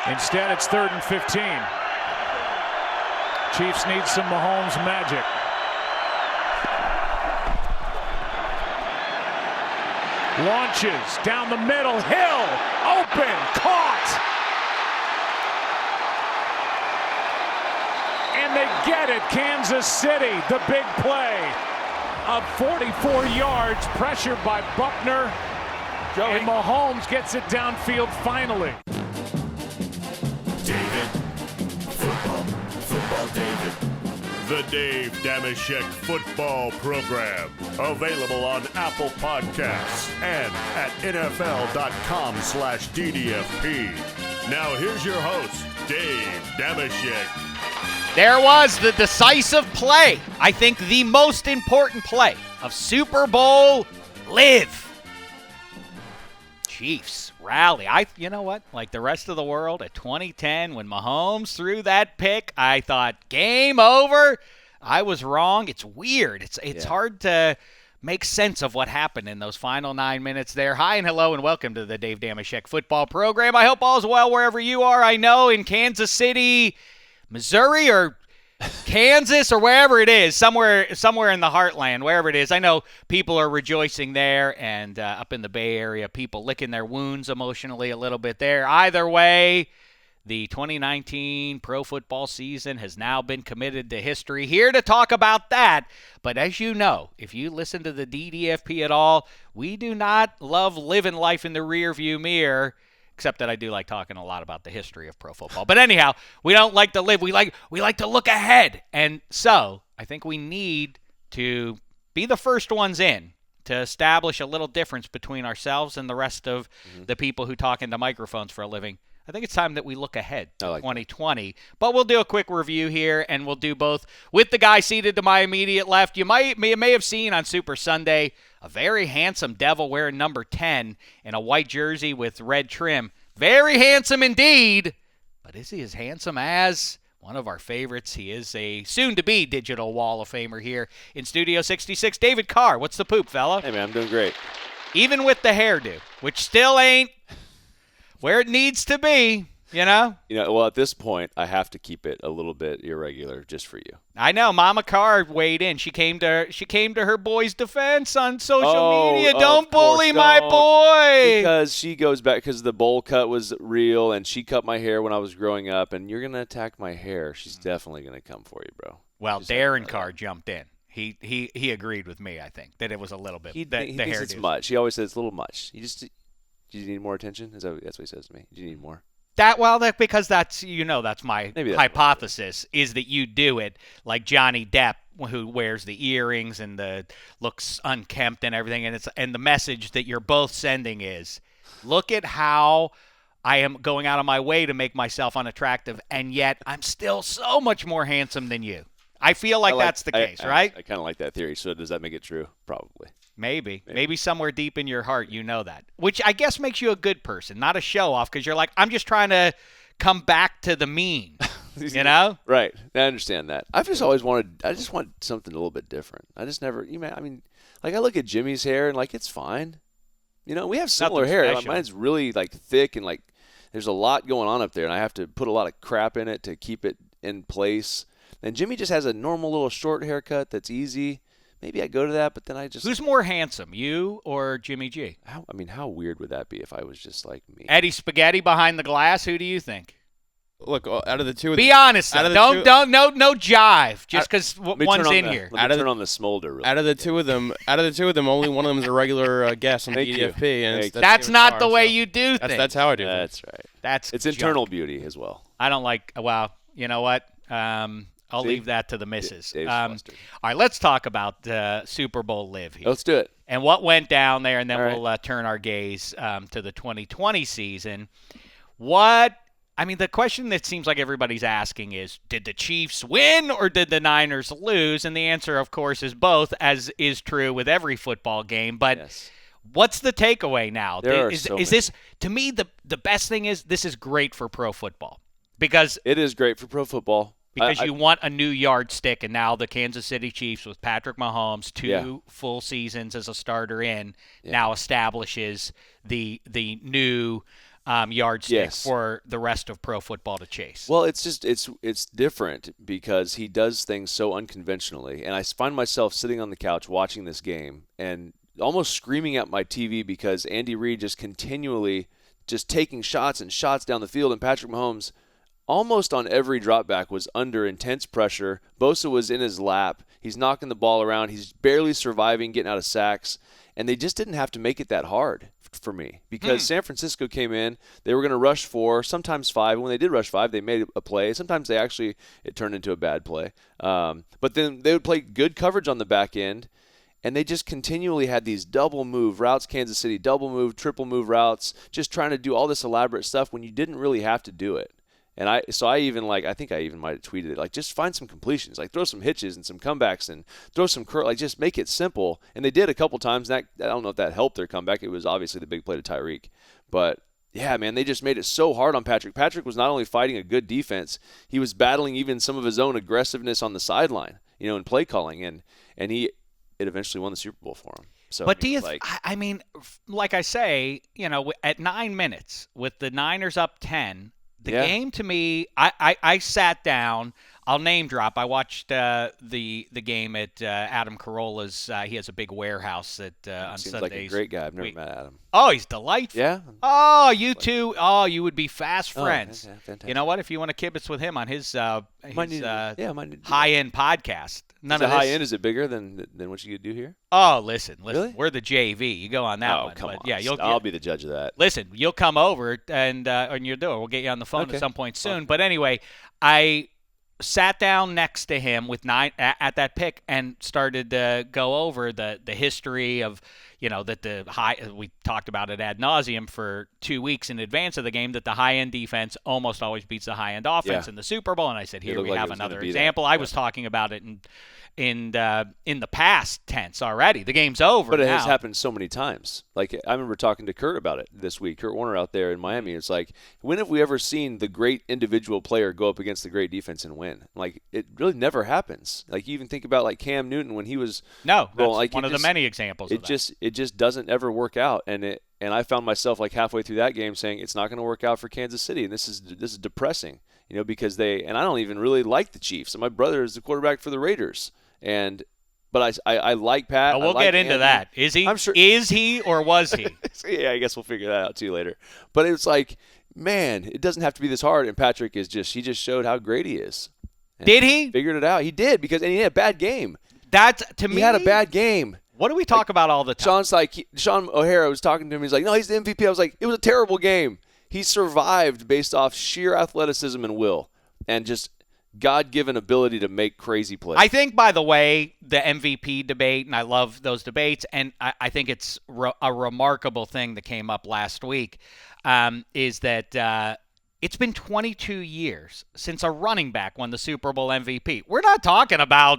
Instead, it's 3rd and 15. Chiefs need some Mahomes magic. Launches down the middle. Hill open, caught. And they get it. Kansas City, the big play of 44 yards, pressured by Buckner. And Mahomes gets it downfield finally. David. Football David. The Dave Dameshek Football Program. Available on Apple Podcasts and at NFL.com/DDFP. Now here's your host, Dave Dameshek. There was the decisive play. I think the most important play of Super Bowl LIV. Chiefs rally. You know what? Like the rest of the world at 2010, when Mahomes threw that pick, I thought, game over. I was wrong. It's weird. It's hard to make sense of what happened in those final 9 minutes there. Hi and hello and welcome to the Dave Dameshek Football Program. I hope all is well wherever you are. I know in Kansas City, Missouri, or Kansas, or wherever it is, somewhere in the heartland, wherever it is. I know people are rejoicing there, and up in the Bay Area, people licking their wounds emotionally a little bit there. Either way, the 2019 pro football season has now been committed to history. Here to talk about that, but as you know, if you listen to the DDFP at all, we do not love living life in the rearview mirror. Except that I do like talking a lot about the history of pro football. But anyhow, we don't like to live. We like to look ahead. And so I think we need to be the first ones in to establish a little difference between ourselves and the rest of the people who talk into microphones for a living. I think it's time that we look ahead to 2020. But we'll do a quick review here, and we'll do both with the guy seated to my immediate left. You may have seen on Super Sunday a very handsome devil wearing number 10 in a white jersey with red trim. Very handsome indeed. But is he as handsome as one of our favorites? He is a soon-to-be Digital Wall of Famer here in Studio 66. David Carr, what's the poop, fella? Hey, man, I'm doing great. Even with the hairdo, which still ain't where it needs to be, you know? Well, at this point, I have to keep it a little bit irregular just for you. I know. Mama Carr weighed in. She came to her boy's defense on social media. Don't bully my boy. Because she goes back, because the bowl cut was real, and she cut my hair when I was growing up, and you're going to attack my hair. She's definitely going to come for you, bro. Well, Darren Carr jumped in. He agreed with me, I think, that it was a little bit. He thinks it's much. He always says it's a little much. Do you need more attention? That's what he says to me. Do you need more? Because that's my hypothesis is that you do it like Johnny Depp, who wears the earrings and looks unkempt and everything, and the message that you're both sending is, look at how I am going out of my way to make myself unattractive, and yet I'm still so much more handsome than you. I feel like that's the case, right? I kind of like that theory. So does that make it true? Probably. Maybe somewhere deep in your heart you know that, which I guess makes you a good person, not a show-off, because you're like, I'm just trying to come back to the mean, you know? Right. I understand that. I just want something a little bit different. I just never, I look at Jimmy's hair and, it's fine. We have similar hair. Mine's really, thick and, there's a lot going on up there, and I have to put a lot of crap in it to keep it in place. And Jimmy just has a normal little short haircut that's easy. Maybe I go to that, but then I just... Who's more handsome, you or Jimmy G? How weird would that be if I was just like me? Eddie Spaghetti behind the glass, who do you think? Look, out of the two... Be honest, no jive, just because one's in here. Let me turn on the smolder. Out of the two of them, only one of them is a regular guest on DDFP. And that's not the way you do things. That's how I do things. That's right. It's internal beauty as well. I don't like... Well, you know what? I'll leave that to the missus. All right, let's talk about Super Bowl LIV here. Let's do it. And what went down there, and then we'll turn our gaze to the 2020 season. The question that seems like everybody's asking is, did the Chiefs win or did the Niners lose? And the answer, of course, is both, as is true with every football game. But what's the takeaway now? Is this, to me, the best thing is this is great for pro football. Because it is great for pro football. Because you want a new yardstick, and now the Kansas City Chiefs with Patrick Mahomes, two full seasons as a starter now establishes the new yardstick for the rest of pro football to chase. Well, it's different because he does things so unconventionally, and I find myself sitting on the couch watching this game and almost screaming at my TV because Andy Reid just continually just taking shots and shots down the field, and Patrick Mahomes almost on every drop back was under intense pressure. Bosa was in his lap. He's knocking the ball around. He's barely surviving, getting out of sacks. And they just didn't have to make it that hard for me because San Francisco came in. They were going to rush 4, sometimes 5. When they did rush 5, they made a play. Sometimes it turned into a bad play. But then they would play good coverage on the back end. And they just continually had these double move routes, Kansas City, double move, triple move routes, just trying to do all this elaborate stuff when you didn't really have to do it. And I think I even might have tweeted it, like, just find some completions, like throw some hitches and some comebacks and throw some curl, like just make it simple. And they did a couple times. And I don't know if that helped their comeback. It was obviously the big play to Tyreek. But, yeah, man, they just made it so hard on Patrick. Patrick was not only fighting a good defense, he was battling even some of his own aggressiveness on the sideline, in play calling. And it eventually won the Super Bowl for him. So, but like I say, at 9 minutes with the Niners up 10, the game to me, I sat down. I'll name drop. I watched the game at Adam Carolla's. He has a big warehouse on Sundays. Seems like a great guy. I've never met Adam. Oh, he's delightful. Yeah. Oh, you two. Oh, you would be fast friends. Yeah, fantastic. You know what? If you want to kibitz with him on his high-end podcast. High end. Is it bigger than what you could do here? Oh, listen. Really? We're the JV. You go on that one. Oh, come on. Yeah, I'll be the judge of that. Listen, you'll come over and you'll do it. We'll get you on the phone at some point soon. But anyway, I sat down next to him with 9 at that pick and started to go over the history of, that we talked about it ad nauseum for 2 weeks in advance of the game, that the high-end defense almost always beats the high-end offense in the Super Bowl. And I said, here we have another example. I was talking about it in the past tense already. The game's over. But it has happened so many times. Like, I remember talking to Kurt about it this week, Kurt Warner out there in Miami. It's like, when have we ever seen the great individual player go up against the great defense and win? Like, it really never happens. Like, you even think about, like, Cam Newton when he was that's one of the many examples of that. It just doesn't ever work out. And I found myself, like, halfway through that game saying it's not going to work out for Kansas City. And this is depressing, because and I don't even really like the Chiefs. And my brother is the quarterback for the Raiders. But I like Pat. We'll get into that. Is he? I'm sure. Is he or was he? Yeah, I guess we'll figure that out too later. But it's like, man, it doesn't have to be this hard. And Patrick he just showed how great he is. And did he? Figured it out. He did and he had a bad game. He had a bad game. What do we talk about all the time? Sean O'Hara was talking to him. He's like, no, he's the MVP. I was like, it was a terrible game. He survived based off sheer athleticism and will and just God-given ability to make crazy plays. I think, by the way, the MVP debate, and I love those debates, and I think it's a remarkable thing that came up last week, is that it's been 22 years since a running back won the Super Bowl MVP. We're not talking about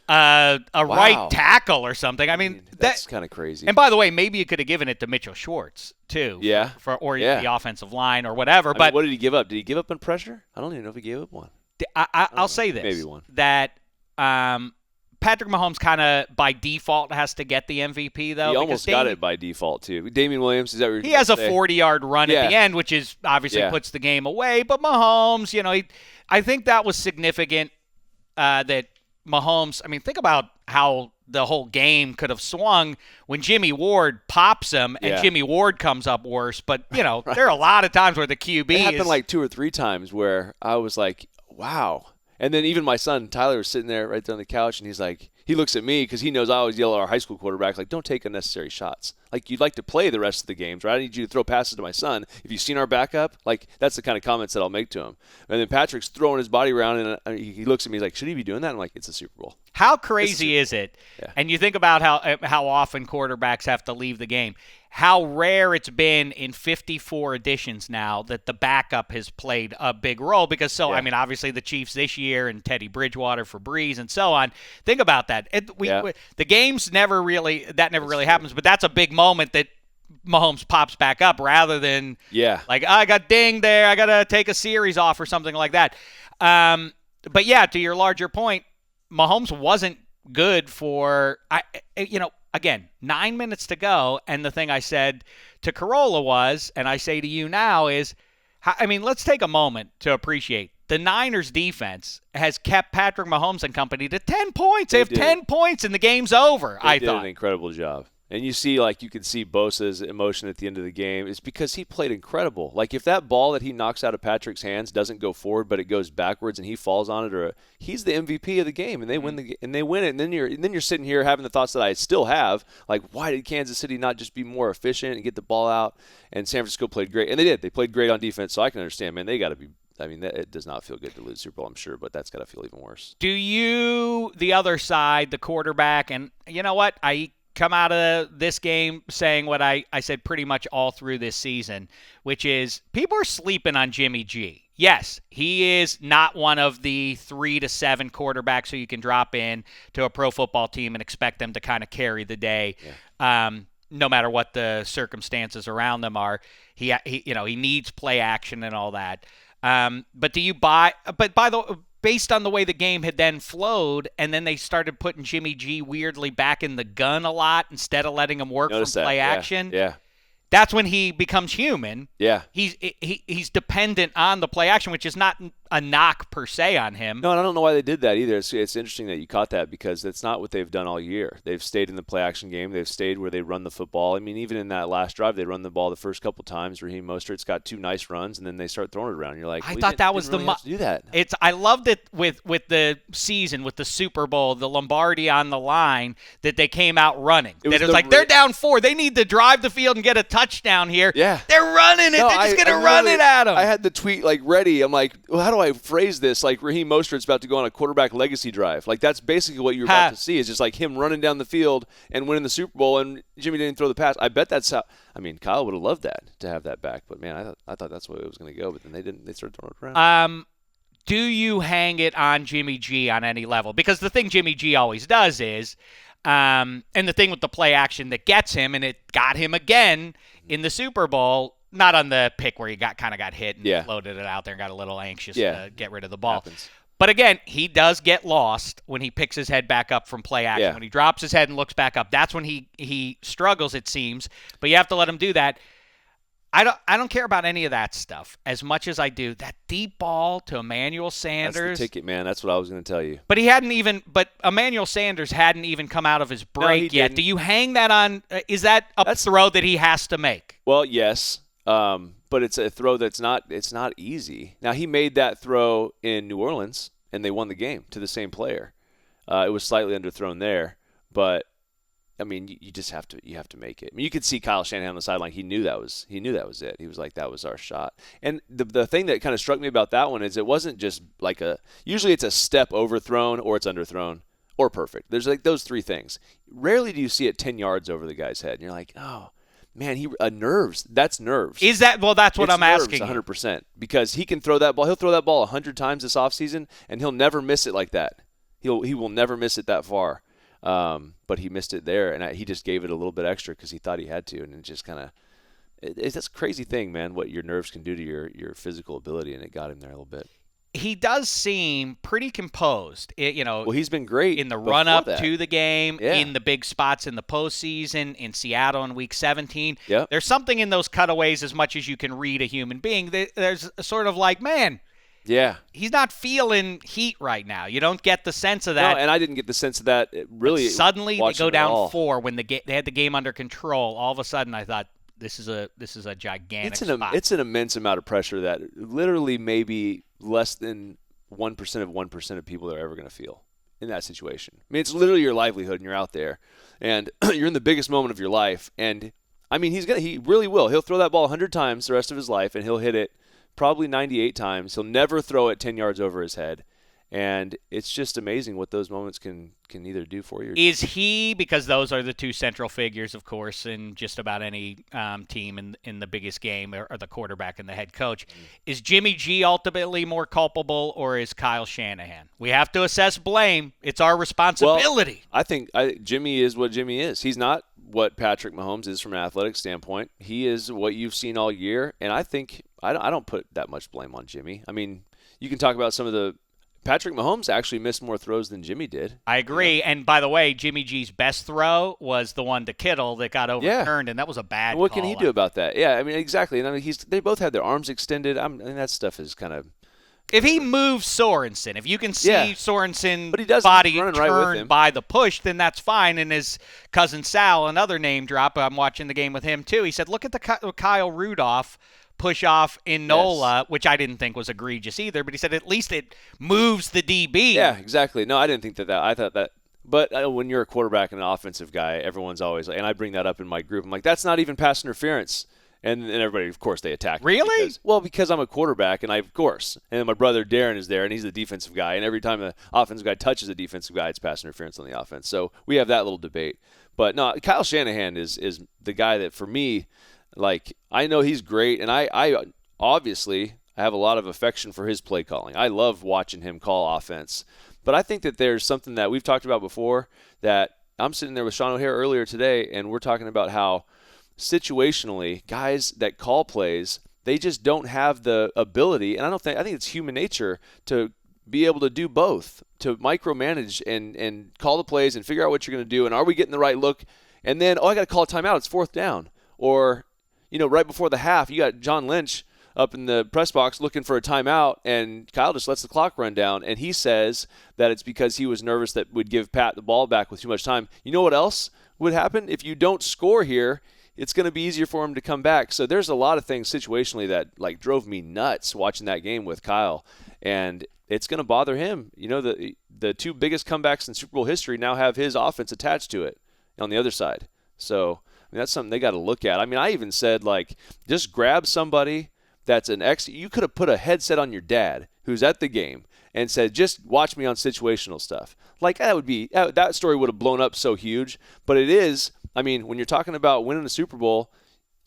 right tackle or something. I mean, that's kind of crazy. And by the way, maybe you could have given it to Mitchell Schwartz too. Yeah. Or the offensive line or whatever. But what did he give up? Did he give up on pressure? I don't even know if he gave up one. I'll say this. Maybe one. That Patrick Mahomes kind of by default has to get the MVP, though. He almost got it by default, too. Damian Williams, is that what he has a 40-yard run at the end, which is obviously puts the game away. But Mahomes, I think that was significant that Mahomes, think about how the whole game could have swung when Jimmy Ward pops him and Jimmy Ward comes up worse. But, there are a lot of times where the QB it happened like 2 or 3 times where I was like, wow. And then even my son, Tyler, was sitting there right there on the couch, and he's like, he looks at me because he knows I always yell at our high school quarterback, like, don't take unnecessary shots. Like, you'd like to play the rest of the games, right? I need you to throw passes to my son. If you've seen our backup, like, that's the kind of comments that I'll make to him. And then Patrick's throwing his body around, and he looks at me, he's like, should he be doing that? I'm like, it's a Super Bowl. How crazy is it? Yeah. And you think about how often quarterbacks have to leave the game. How rare it's been in 54 editions now that the backup has played a big role because obviously the Chiefs this year and Teddy Bridgewater for Brees and so on. Think about that. The games never really happens, but that's a big moment that Mahomes pops back up rather than like, I got dinged there, I got to take a series off or something like that. But to your larger point, Mahomes wasn't good for again, 9 minutes to go, and the thing I said to Carolla was, and I say to you now is, let's take a moment to appreciate the Niners defense has kept Patrick Mahomes and company to 10 points. They have 10 points and the game's over, I thought. They did an incredible job. And you can see Bosa's emotion at the end of the game. It's because he played incredible. Like, if that ball that he knocks out of Patrick's hands doesn't go forward, but it goes backwards and he falls on it, he's the MVP of the game, and they win it. And then you're sitting here having the thoughts that I still have, like, why did Kansas City not just be more efficient and get the ball out? And San Francisco played great, and they did. They played great on defense, so I can understand, man. They got to be. It does not feel good to lose Super Bowl, I'm sure, but that's got to feel even worse. Do you, the other side, the quarterback, and you know what? I come out of this game saying what I said pretty much all through this season, which is people are sleeping on Jimmy G. Yes, he is not one of the 3 to 7 quarterbacks who you can drop in to a pro football team and expect them to kind of carry the day. Yeah. No matter what the circumstances around them are. He needs play action and all that. But do you buy? But based on the way the game had then flowed, and then they started putting Jimmy G weirdly back in the gun a lot instead of letting him work from play action. Yeah. That's when he becomes human. Yeah. He's dependent on the play action, which is not a knock per se on him. No, and I don't know why they did that either. It's interesting that you caught that because that's not what they've done all year. They've stayed in the play action game. They've stayed where they run the football. I mean, even in that last drive, they run the ball the first couple times. Raheem Mostert's got 2 nice runs, and then they start throwing it around. You're like, I thought that was really have to do that. I loved it with the season, with the Super Bowl, the Lombardi on the line, that they came out running. It was like they're down 4. They need to drive the field and get a touchdown here. Yeah. They're running it. They're just going to run it at them. I had the tweet ready. I'm like, well, how do I phrase this? Like Raheem Mostert's about to go on a quarterback legacy drive. Like that's basically what you're about to see is just like him running down the field and winning the Super Bowl, and Jimmy didn't throw the pass. I bet that's how. I mean, Kyle would have loved that to have that back, but man, I thought that's where it was going to go, but then they didn't. They started throwing it around. Do you hang it on Jimmy G on any level? Because the thing Jimmy G always does is, and the thing with the play action that gets him, and it got him again in the Super Bowl. Not on the pick where he got hit and floated it out there and got a little anxious to get rid of the ball. Happens. But again, he does get lost when he picks his head back up from play action. Yeah. When he drops his head and looks back up, that's when he struggles, it seems. But you have to let him do that. I don't care about any of that stuff as much as I do that deep ball to Emmanuel Sanders. That's the ticket, man. That's what I was going to tell you. But Emmanuel Sanders hadn't even come out of his break yet. Didn't. Do you hang that on? Is that a throw that he has to make? Well, yes. But it's a throw it's not easy. Now, he made that throw in New Orleans, and they won the game to the same player. It was slightly underthrown there, but I mean, you just have to make it. I mean, you could see Kyle Shanahan on the sideline. He knew that was it. He was like, that was our shot. And the thing that kind of struck me about that one is it wasn't just like usually it's a step overthrown or it's underthrown or perfect. There's like those 3 things. Rarely do you see it 10 yards over the guy's head, and you're like, oh. Man, nerves. That's nerves. Is that? Well, that's what I'm asking. 100%. Because he can throw that ball. He'll throw that ball 100 times this offseason, and he'll never miss it like that. He will never miss it that far. But he missed it there, and he just gave it a little bit extra because he thought he had to, and it just kind of it's a crazy thing, man. What your nerves can do to your physical ability, and it got him there a little bit. He does seem pretty composed. Well, he's been great in the run-up to the game, in the big spots in the postseason, in Seattle in Week 17. Yep. There's something in those cutaways as much as you can read a human being. There's a sort of like, man, he's not feeling heat right now. You don't get the sense of that. No, and I didn't get the sense of that really. But suddenly they go down 4 when they had the game under control. All of a sudden I thought, this is a gigantic spot. It's an immense amount of pressure that literally maybe less than 1% of 1% of people are ever going to feel in that situation. I mean, it's literally your livelihood, and you're out there, and you're in the biggest moment of your life. And I mean, he really will. He'll throw that ball 100 times the rest of his life, and he'll hit it probably 98 times. He'll never throw it 10 yards over his head. And it's just amazing what those moments can either do for you. Is he, because those are the 2 central figures, of course, in just about any team in the biggest game, or the quarterback and the head coach, is Jimmy G ultimately more culpable, or is Kyle Shanahan? We have to assess blame. It's our responsibility. Well, I think Jimmy is what Jimmy is. He's not what Patrick Mahomes is from an athletic standpoint. He is what you've seen all year, and I think I don't put that much blame on Jimmy. I mean, you can talk about some of the Patrick Mahomes actually missed more throws than Jimmy did. I agree. You know? And by the way, Jimmy G's best throw was the one to Kittle that got overturned, and that was a bad What call can he do about that? Yeah, I mean, exactly. And I mean, they both had their arms extended. I mean, that stuff is kind of. If he moves Sorensen, if you can see Sorensen's body turned right by the push, then that's fine. And his cousin Sal, another name drop, I'm watching the game with him too. He said, look at the Kyle Rudolph push off in NOLA, which I didn't think was egregious either, but he said at least it moves the DB. Yeah, exactly. No, I didn't think that. I thought that. But when you're a quarterback and an offensive guy, everyone's always like, and I bring that up in my group. I'm like, that's not even pass interference. And everybody, of course, they attack me. Really? Because I'm a quarterback, and of course. And my brother Darren is there, and he's the defensive guy. And every time the offensive guy touches a defensive guy, it's pass interference on the offense. So we have that little debate. But no, Kyle Shanahan is the guy that, for me, like, I know he's great, and I obviously have a lot of affection for his play calling. I love watching him call offense. But I think that there's something that we've talked about before, that I'm sitting there with Sean O'Hare earlier today, and we're talking about how situationally, guys that call plays, they just don't have the ability, and I think it's human nature to be able to do both, to micromanage and call the plays and figure out what you're going to do, and are we getting the right look? And then, I got to call a timeout, it's 4th down. Or, right before the half, you got John Lynch up in the press box looking for a timeout, and Kyle just lets the clock run down, and he says that it's because he was nervous that would give Pat the ball back with too much time. You know what else would happen? If you don't score here, it's going to be easier for him to come back. So there's a lot of things situationally that drove me nuts watching that game with Kyle, and it's going to bother him. The 2 biggest comebacks in Super Bowl history now have his offense attached to it on the other side. So that's something they got to look at. I mean, I even said, just grab somebody that's an you could have put a headset on your dad who's at the game and said, just watch me on situational stuff. That story would have blown up so huge, but it is. I mean, when you're talking about winning a Super Bowl,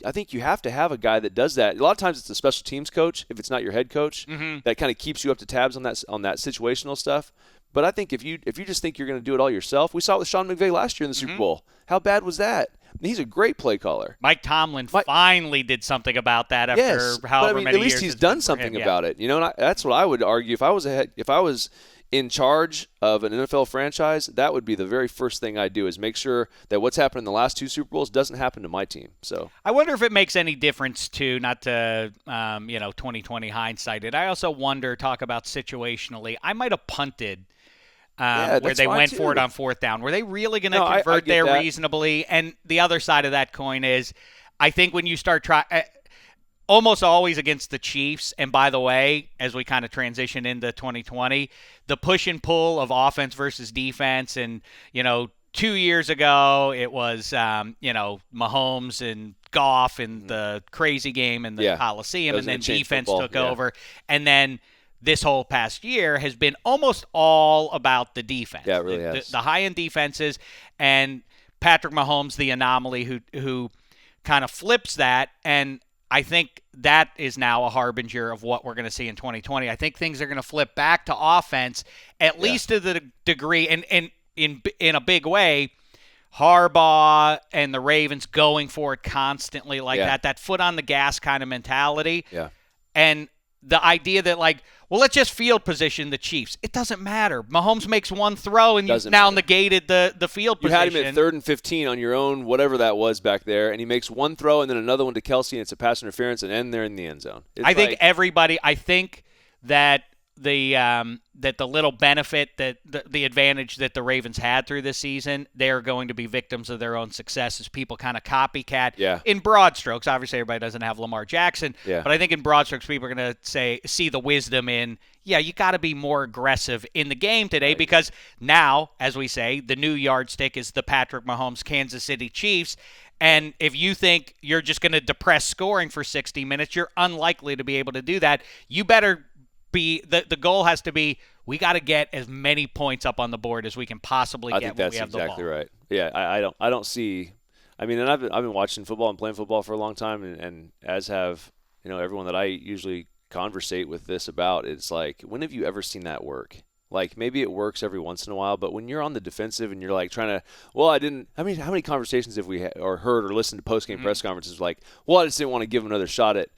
I think you have to have a guy that does that. A lot of times it's a special teams coach, if it's not your head coach, that kind of keeps you up to tabs on that situational stuff. But I think if you just think you're going to do it all yourself, we saw it with Sean McVay last year in the Super Bowl. How bad was that? He's a great play caller. Mike Tomlin finally did something about that after however many years. At least he's done something about it. And that's what I would argue. If I was in charge of an NFL franchise, that would be the very first thing I'd do, is make sure that what's happened in the last 2 Super Bowls doesn't happen to my team. So I wonder if it makes any difference too, not to 2020 hindsight it. I also wonder, talk about situationally, I might have punted where they went for it on 4th down. Were they really going to convert there reasonably? And the other side of that coin is, I think when you start almost always against the Chiefs, and by the way, as we kind of transition into 2020, the push and pull of offense versus defense, and 2 years ago it was Mahomes and Goff in the crazy game in the Coliseum, and then defense took over, and then this whole past year has been almost all about the defense. Yeah, it really has. The high-end defenses, and Patrick Mahomes, the anomaly who kind of flips that, and I think that is now a harbinger of what we're going to see in 2020. I think things are going to flip back to offense, at least to the degree, and in a big way, Harbaugh and the Ravens going for it constantly that foot on the gas kind of mentality. Yeah. And the idea that, let's just field position the Chiefs. It doesn't matter. Mahomes makes one throw, and you've now negated the field position. You had him at 3rd and 15 on your own, whatever that was back there, and he makes one throw and then another one to Kelsey, and it's a pass interference, and they're in the end zone. I think that the little benefit, that the advantage that the Ravens had through this season, they're going to be victims of their own success as people kind of copycat in broad strokes. Obviously, everybody doesn't have Lamar Jackson, but I think in broad strokes, people are going to see the wisdom in, you got to be more aggressive in the game today, because now, as we say, the new yardstick is the Patrick Mahomes Kansas City Chiefs. And if you think you're just going to depress scoring for 60 minutes, you're unlikely to be able to do that. You better the goal has to be, we got to get as many points up on the board as we can possibly get when we have the ball. I think that's exactly right. Yeah, I don't see. I mean, and I've been watching football and playing football for a long time, and as have everyone that I usually conversate with this about. It's like, when have you ever seen that work? Like, maybe it works every once in a while, but when you're on the defensive and you're like trying to, well, I didn't. I mean, how many conversations have we or heard or listened to post-game press conferences like, well, I just didn't want to give him another shot at,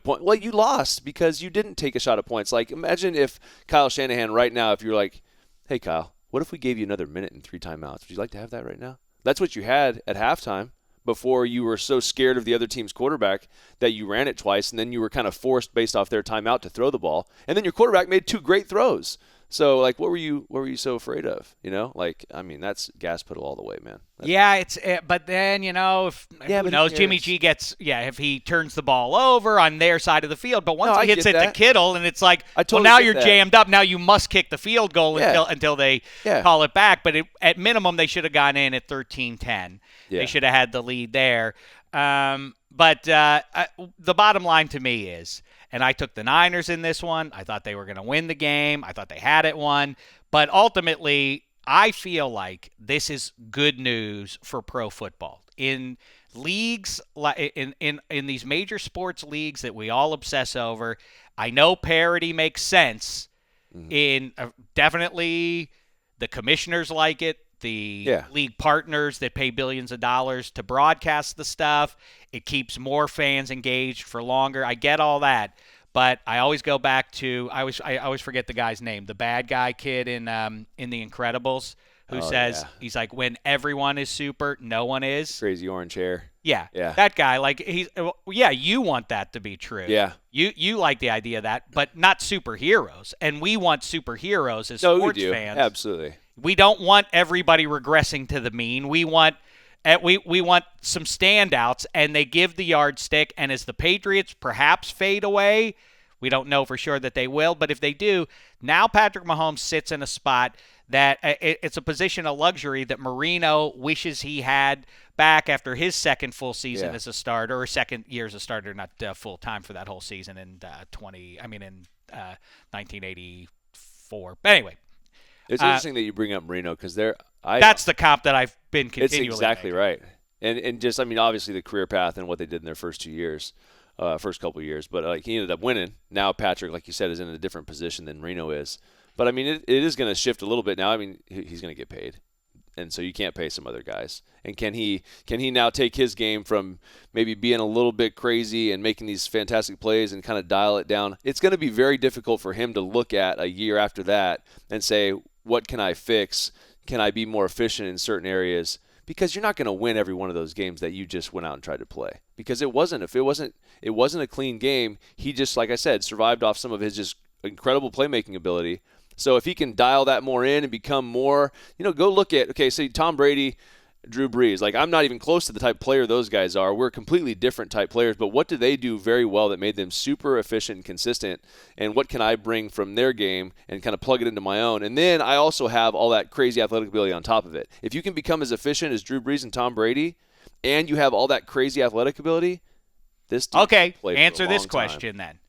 point. Well, you lost because you didn't take a shot at points. Like, imagine if Kyle Shanahan right now, if you're like, hey, Kyle, what if we gave you another minute and 3 timeouts? Would you like to have that right now? That's what you had at halftime before you were so scared of the other team's quarterback that you ran it twice, and then you were kind of forced based off their timeout to throw the ball. And then your quarterback made 2 great throws. So, like, what were you so afraid of? Like, I mean, that's gas pedal all the way, man. But then, who knows, Jimmy G gets, if he turns the ball over on their side of the field. But once he hits it to Kittle, and it's like, now you're jammed up. Now you must kick the field goal until they call it back. But at minimum, they should have gone in at 13-10. They should have had the lead there. But the bottom line to me is, and I took the Niners in this one. I thought they were going to win the game. I thought they had it won. But ultimately, I feel like this is good news for pro football. In leagues, in these major sports leagues that we all obsess over, I know parity makes sense. In definitely the commissioners like it. The league partners that pay billions of dollars to broadcast the stuff. It keeps more fans engaged for longer. I get all that, but I always go back to I always forget the guy's name. The bad guy kid in The Incredibles who says he's like, when everyone is super, no one is. Crazy orange hair. Yeah. That guy, like you want that to be true. Yeah. You like the idea of that, but not superheroes. And we want superheroes as sports fans. Absolutely. We don't want everybody regressing to the mean. We want some standouts, and they give the yardstick. And as the Patriots perhaps fade away, we don't know for sure that they will, but if they do, now Patrick Mahomes sits in a spot that it's a position of luxury that Marino wishes he had back after his second full season as a starter, or second year as a starter, not full time for that whole season in 1984. But anyway. It's interesting that you bring up Marino because that's the comp that I've been continually It's exactly making. Right. And just, I mean, obviously the career path and what they did in their first 2 years, first couple of years. But he ended up winning. Now Patrick, like you said, is in a different position than Marino is. But, I mean, it is going to shift a little bit now. I mean, he's going to get paid. And so you can't pay some other guys. And can he now take his game from maybe being a little bit crazy and making these fantastic plays and kind of dial it down? It's going to be very difficult for him to look at a year after that and say, what can I fix? Can I be more efficient in certain areas? Because you're not going to win every one of those games that you just went out and tried to play. Because it wasn't a clean game. He just, like I said, survived off some of his just incredible playmaking ability. So if he can dial that more in and become more, go look at, say Tom Brady, Drew Brees. Like, I'm not even close to the type of player those guys are. We're completely different type players, but what do they do very well that made them super efficient and consistent? And what can I bring from their game and kind of plug it into my own? And then I also have all that crazy athletic ability on top of it. If you can become as efficient as Drew Brees and Tom Brady, and you have all that crazy athletic ability, this team can play for answer a long this time. question then.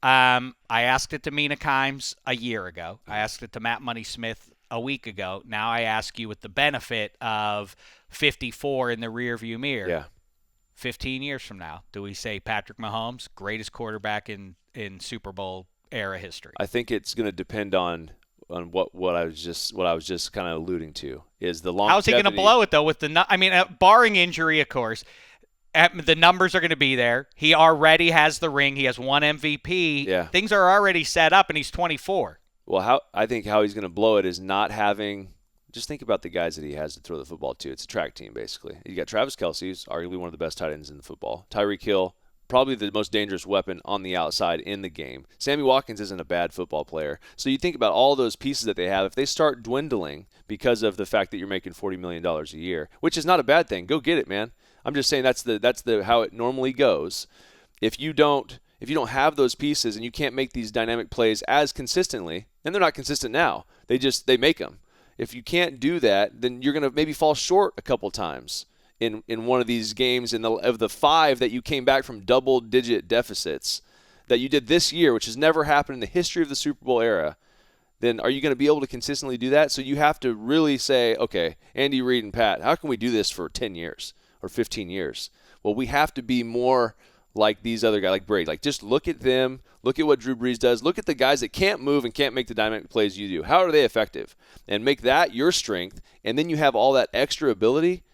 I asked it to Mina Kimes a year ago. I asked it to Matt Money Smith a week ago. Now I ask you with the benefit of 54 in the rearview mirror. Yeah. 15 years from now, do we say Patrick Mahomes, greatest quarterback in Super Bowl era history? I think it's going to depend on what I was just kind of alluding to is the longevity. How's he going to blow it though? Barring injury, of course. The numbers are going to be there. He already has the ring. He has one MVP. Yeah. Things are already set up, and he's 24. Well, I think how he's going to blow it is not having – just think about the guys that he has to throw the football to. It's a track team, basically. You got Travis Kelce, who's arguably one of the best tight ends in the football. Tyreek Hill, probably the most dangerous weapon on the outside in the game. Sammy Watkins isn't a bad football player. So you think about all those pieces that they have. If they start dwindling because of the fact that you're making $40 million a year, which is not a bad thing, go get it, man. I'm just saying that's the how it normally goes. If you don't have those pieces and you can't make these dynamic plays as consistently, and they're not consistent now, they make them. If you can't do that, then you're going to maybe fall short a couple times in one of these games of the 5 that you came back from double-digit deficits that you did this year, which has never happened in the history of the Super Bowl era. Then are you going to be able to consistently do that? So you have to really say, okay, Andy Reid and Pat, how can we do this for 10 years? Or 15 years. Well, we have to be more like these other guys, like Brady. Like, just look at them. Look at what Drew Brees does. Look at the guys that can't move and can't make the dynamic plays you do. How are they effective? And make that your strength, and then you have all that extra ability.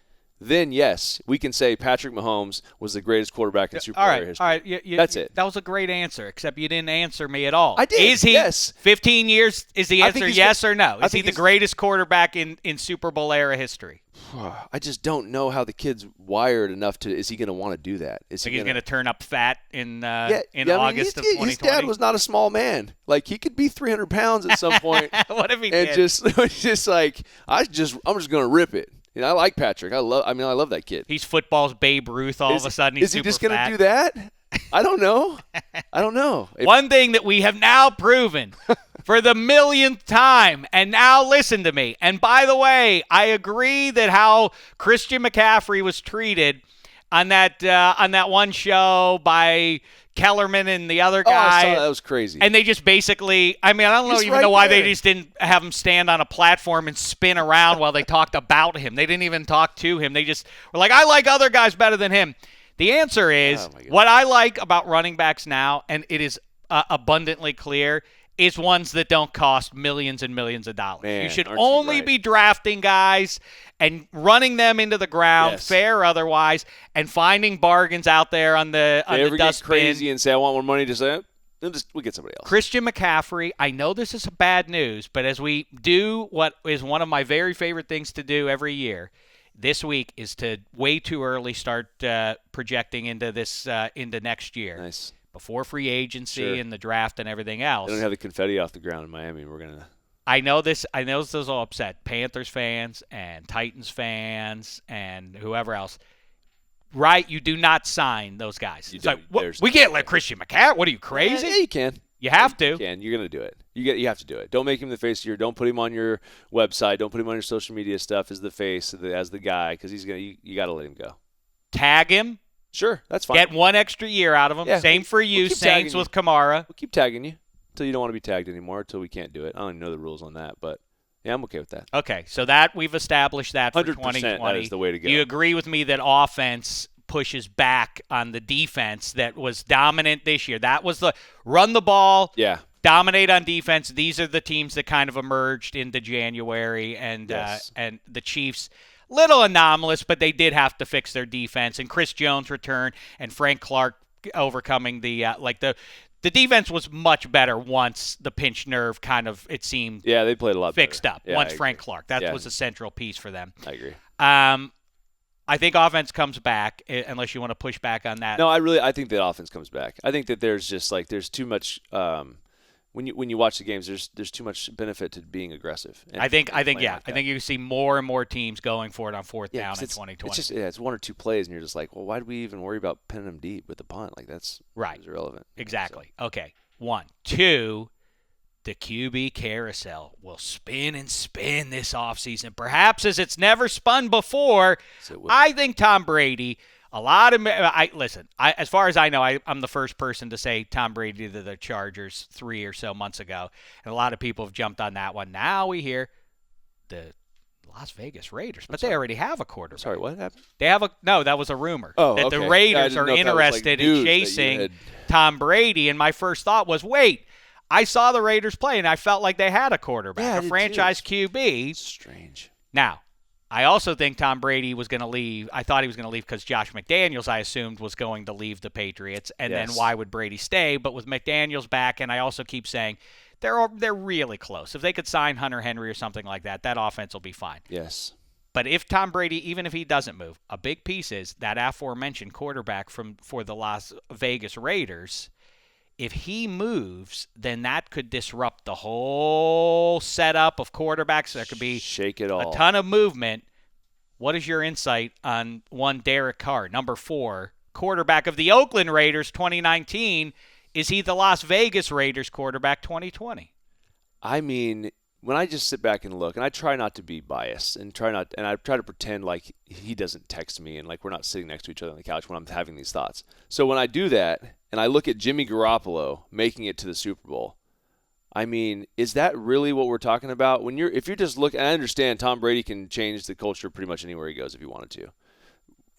Then, yes, we can say Patrick Mahomes was the greatest quarterback in Super Bowl history. All right. That's it. That was a great answer, except you didn't answer me at all. I did, Is he, yes. 15 years, is the answer yes or no? Is he the greatest quarterback in Super Bowl era history? I just don't know how the kid's wired enough to – is he going to want to do that? Is he's going to turn up fat in August of 2020? His dad was not a small man. Like, he could be 300 pounds at some point. What if he and did? just like, I'm just going to rip it. You know, I like Patrick. I love that kid. He's football's Babe Ruth all of a sudden. He's is he just going to do that? I don't know. One thing that we have now proven for the millionth time, and now listen to me. And by the way, I agree that how Christian McCaffrey was treated on that one show by Kellerman and the other guy. I saw that. That was crazy. And they just basically, I don't even know why they just didn't have him stand on a platform and spin around while they talked about him. They didn't even talk to him. They just were like, I like other guys better than him. The answer is, what I like about running backs now, and it is abundantly clear, is ones that don't cost millions and millions of dollars. Man, you should only be drafting guys and running them into the ground, fair or otherwise, and finding bargains out there on the dustbin. They ever get crazy and say, I want more money to say, we'll get somebody else. Christian McCaffrey, I know this is bad news, but as we do what is one of my very favorite things to do every year, this week is to way too early start projecting into this into next year. Nice. Before free agency and the draft and everything else. They don't have the confetti off the ground in Miami. We're going to – I know this is all upset Panthers fans and Titans fans and whoever else. Right? You do not sign those guys. It's like, we can't let Christian McCaffrey. What are you, crazy? Yeah, you can. You have to. You can. You're going to do it. You have to do it. Don't make him the face of your – don't put him on your website. Don't put him on your social media stuff as the face, as the guy, because he's going to – you got to let him go. Tag him. Sure, that's fine. Get one extra year out of him. Yeah, Same for you, Saints with Kamara. We'll keep tagging you until you don't want to be tagged anymore, until we can't do it. I don't even know the rules on that, but yeah, I'm okay with that. Okay, so that we've established that for 2020. That is the way to go. You agree with me that offense pushes back on the defense that was dominant this year? That was the run the ball. Yeah. Dominate on defense. These are the teams that kind of emerged into January, and the Chiefs. Little anomalous, but they did have to fix their defense. And Chris Jones returned, and Frank Clark overcoming the defense was much better once the pinched nerve kind of, it seemed, they played a lot fixed better. up. Once Frank Clark, that was a central piece for them. I agree. I think offense comes back, unless you want to push back on that. No, I think that offense comes back. I think that there's just there's too much. When you watch the games, there's too much benefit to being aggressive. I think you see more and more teams going for it on fourth down in 2020. It's just it's one or two plays, and you're just like, well, why do we even worry about pinning them deep with the punt? Like that's irrelevant. Exactly. So. Okay. 1, 2. The QB carousel will spin and spin this offseason, perhaps as it's never spun before. I think Tom Brady. As far as I know, I'm the first person to say Tom Brady to the Chargers 3 or so months ago, and a lot of people have jumped on that one. Now we hear the Las Vegas Raiders, but they already have a quarterback. Sorry, what happened? They have that was a rumor that the Raiders are interested in chasing Tom Brady, and my first thought was, wait, I saw the Raiders play, and I felt like they had a quarterback, a franchise QB. Strange. Now, I also think Tom Brady was going to leave. I thought he was going to leave because Josh McDaniels, I assumed, was going to leave the Patriots. And then why would Brady stay? But with McDaniels back, and I also keep saying they're really close. If they could sign Hunter Henry or something like that, that offense will be fine. Yes. But if Tom Brady, even if he doesn't move, a big piece is that aforementioned quarterback for the Las Vegas Raiders. If he moves, then that could disrupt the whole setup of quarterbacks. There could be shake it all. A ton of movement. What is your insight on one Derek Carr, number 4, quarterback of the Oakland Raiders 2019? Is he the Las Vegas Raiders quarterback 2020? I mean, when I just sit back and look, and I try not to be biased, and I try to pretend like he doesn't text me and like we're not sitting next to each other on the couch when I'm having these thoughts. So when I do that, and I look at Jimmy Garoppolo making it to the Super Bowl, I mean, is that really what we're talking about? If you're just looking, I understand Tom Brady can change the culture pretty much anywhere he goes if he wanted to.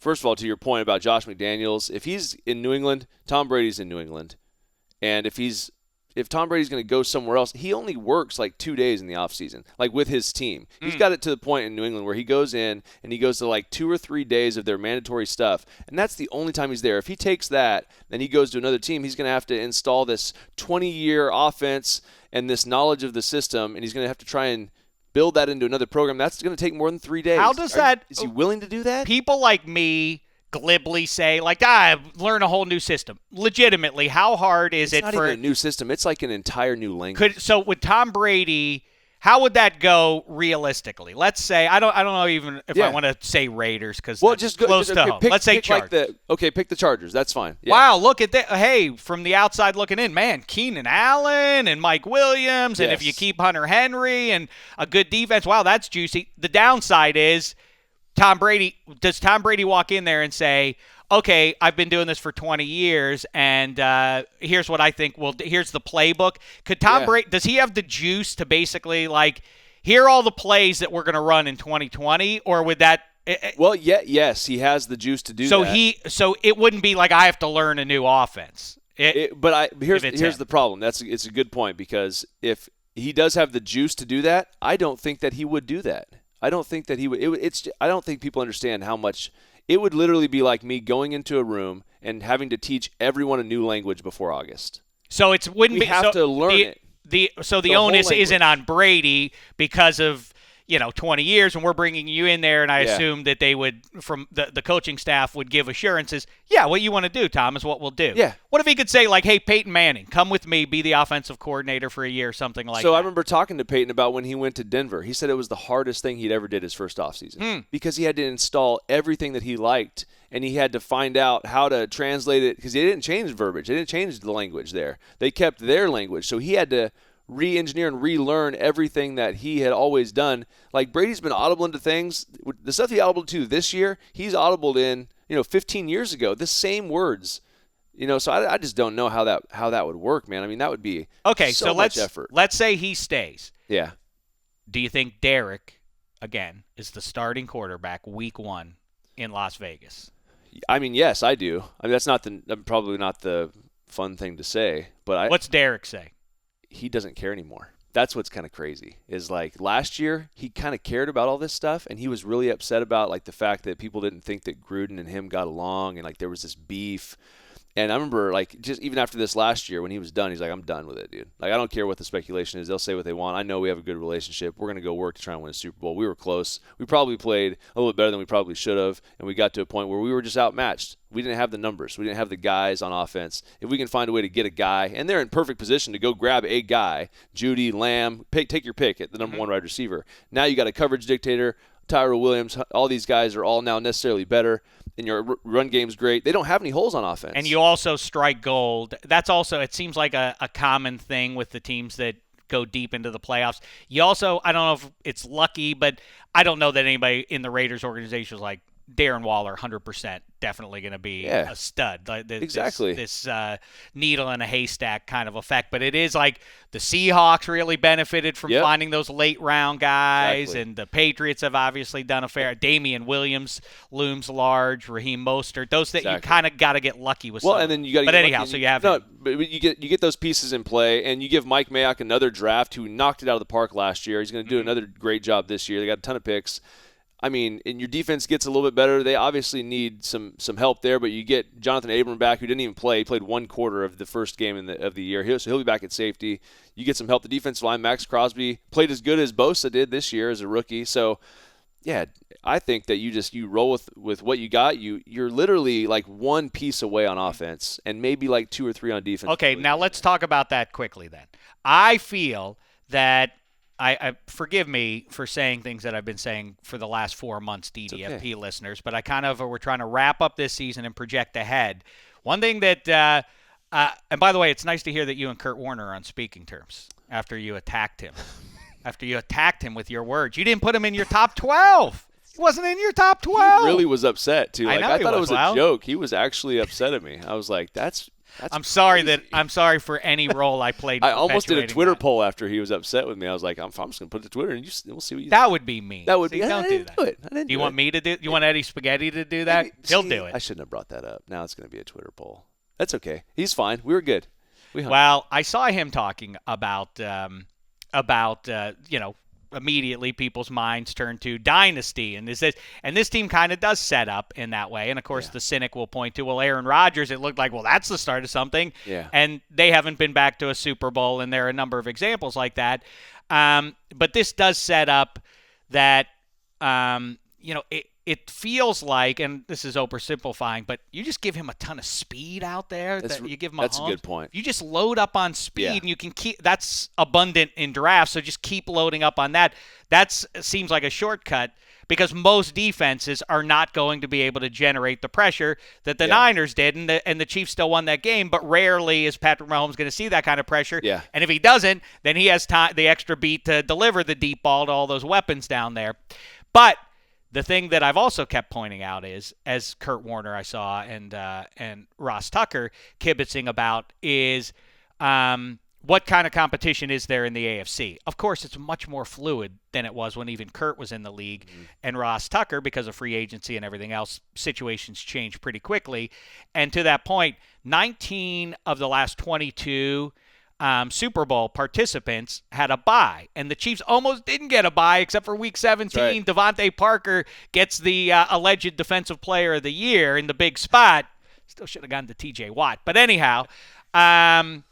first of all, to your point about Josh McDaniels, if he's in New England, Tom Brady's in New England. And if Tom Brady's going to go somewhere else, he only works like 2 days in the offseason, like with his team. He's got it to the point in New England where he goes in and he goes to like 2 or 3 days of their mandatory stuff, and that's the only time he's there. If he takes that, then he goes to another team, he's going to have to install this 20-year offense and this knowledge of the system, and he's going to have to try and build that into another program. That's going to take more than 3 days. How does is he willing to do that? People like me glibly say, like, learn a whole new system. Legitimately, how hard is it for... It's not even a new system. It's like an entire new language. So with Tom Brady, how would that go realistically? Let's say, I don't know even if I want to say Raiders because that's close to home. Let's say Chargers. Pick the Chargers. That's fine. Yeah. Wow, look at that. Hey, from the outside looking in, man, Keenan Allen and Mike Williams, and if you keep Hunter Henry and a good defense, wow, that's juicy. The downside is... Does Tom Brady walk in there and say, okay, I've been doing this for 20 years, and here's what I think. Here's the playbook. Could Tom Brady, does he have the juice to basically, like, here are all the plays that we're going to run in 2020, or would that... Yes, he has the juice to do that. So it wouldn't be like I have to learn a new offense. Here's the problem. It's a good point, because if he does have the juice to do that, I don't think that he would do that. I don't think that he would. I don't think people understand how much it would literally be like me going into a room and having to teach everyone a new language before August. So it wouldn't be. We have to learn it. The onus isn't on Brady because of 20 years, and we're bringing you in there, and I assume that they would, from the coaching staff, would give assurances. Yeah, what you want to do, Tom, is what we'll do. Yeah. What if he could say, like, hey, Peyton Manning, come with me, be the offensive coordinator for a year, something like that. So I remember talking to Peyton about when he went to Denver. He said it was the hardest thing he'd ever did his first offseason because he had to install everything that he liked, and he had to find out how to translate it because they didn't change verbiage. They didn't change the language there. They kept their language. So he had to re-engineer and relearn everything that he had always done. Like, Brady's been audible into things. The stuff he audibled to this year, he's audibled in, 15 years ago. The same words. So I just don't know how that would work, man. I mean, that would be so much effort. Let's say he stays. Yeah. Do you think Derek, again, is the starting quarterback week 1 in Las Vegas? I mean, yes, I do. I mean, that's probably not the fun thing to say, but what's Derek say? He doesn't care anymore. That's what's kind of crazy. Is like last year he kind of cared about all this stuff, and he was really upset about like the fact that people didn't think that Gruden and him got along, and like there was this beef. And I remember, like, just even after this last year when he was done, he's like, I'm done with it, dude. Like, I don't care what the speculation is. They'll say what they want. I know we have a good relationship. We're going to go work to try and win a Super Bowl. We were close. We probably played a little bit better than we probably should have, and we got to a point where we were just outmatched. We didn't have the numbers. We didn't have the guys on offense. If we can find a way to get a guy, and they're in perfect position to go grab a guy, Judy, Lamb, take your pick at the number one wide receiver. Now you got a coverage dictator, Tyrell Williams. All these guys are all now necessarily better. And your run game's great. They don't have any holes on offense. And you also strike gold. That's also, it seems like a common thing with the teams that go deep into the playoffs. You also, I don't know if it's lucky, but I don't know that anybody in the Raiders organization is like, Darren Waller, 100%, definitely going to be a stud. Exactly. This needle in a haystack kind of effect. But it is like the Seahawks really benefited from finding those late-round guys, and the Patriots have obviously done a fair. Damian Williams looms large, Raheem Mostert. Those that you kind of got to get lucky with. And then you got to. But anyhow, so you have but you get those pieces in play, and you give Mike Mayock another draft who knocked it out of the park last year. He's going to do another great job this year. They got a ton of picks. I mean, and your defense gets a little bit better. They obviously need some help there, but you get Jonathan Abram back, who didn't even play. He played one quarter of the first game of the year. He'll be back at safety. You get some help. The defensive line, Max Crosby, played as good as Bosa did this year as a rookie. So, yeah, I think that you roll with what you got. You're literally like one piece away on offense and maybe like 2 or 3 on defense. Okay, now let's talk about that quickly then. I feel that I forgive me for saying things that I've been saying for the last 4 months, DDFP listeners, but we're trying to wrap up this season and project ahead. One thing that, and by the way, it's nice to hear that you and Kurt Warner are on speaking terms after you attacked him. After you attacked him with your words. You didn't put him in your top 12. He wasn't in your top 12. He really was upset, too. I thought it was a joke. He was actually upset at me. I was like, that's I'm sorry for any role I played. I almost did a Twitter that. poll after he was upset with me. I was like, I'm just going to put it to Twitter and we'll see what you. That would be me. That would see, be. Don't do that. Do it. I didn't do you want me to do? You want Eddie Spaghetti to do that? He'll do it. I shouldn't have brought that up. Now it's going to be a Twitter poll. That's okay. He's fine. We were good. Well, I saw him talking about immediately people's minds turn to dynasty, and this team kind of does set up in that way. And of course, the cynic will point to, well, Aaron Rodgers. It looked like, well, that's the start of something. Yeah. And they haven't been back to a Super Bowl, and there are a number of examples like that. But this does set up that it feels like, and this is oversimplifying, but you just give him a ton of speed out there. You give him that's a good point. You just load up on speed, and you can keep. That's abundant in drafts, so just keep loading up on that. That seems like a shortcut because most defenses are not going to be able to generate the pressure that the Niners did, and the Chiefs still won that game. But rarely is Patrick Mahomes going to see that kind of pressure. Yeah. And if he doesn't, then he has the extra beat to deliver the deep ball to all those weapons down there. But the thing that I've also kept pointing out is, as Kurt Warner I saw and Ross Tucker kibitzing about, is what kind of competition is there in the AFC? Of course, it's much more fluid than it was when even Kurt was in the league. And Ross Tucker, because of free agency and everything else, situations change pretty quickly. And to that point, 19 of the last 22 Super Bowl participants had a bye, and the Chiefs almost didn't get a bye except for Week 17. Right. Devontae Parker gets the alleged Defensive Player of the Year in the big spot. Still should have gone to T.J. Watt. But anyhow, the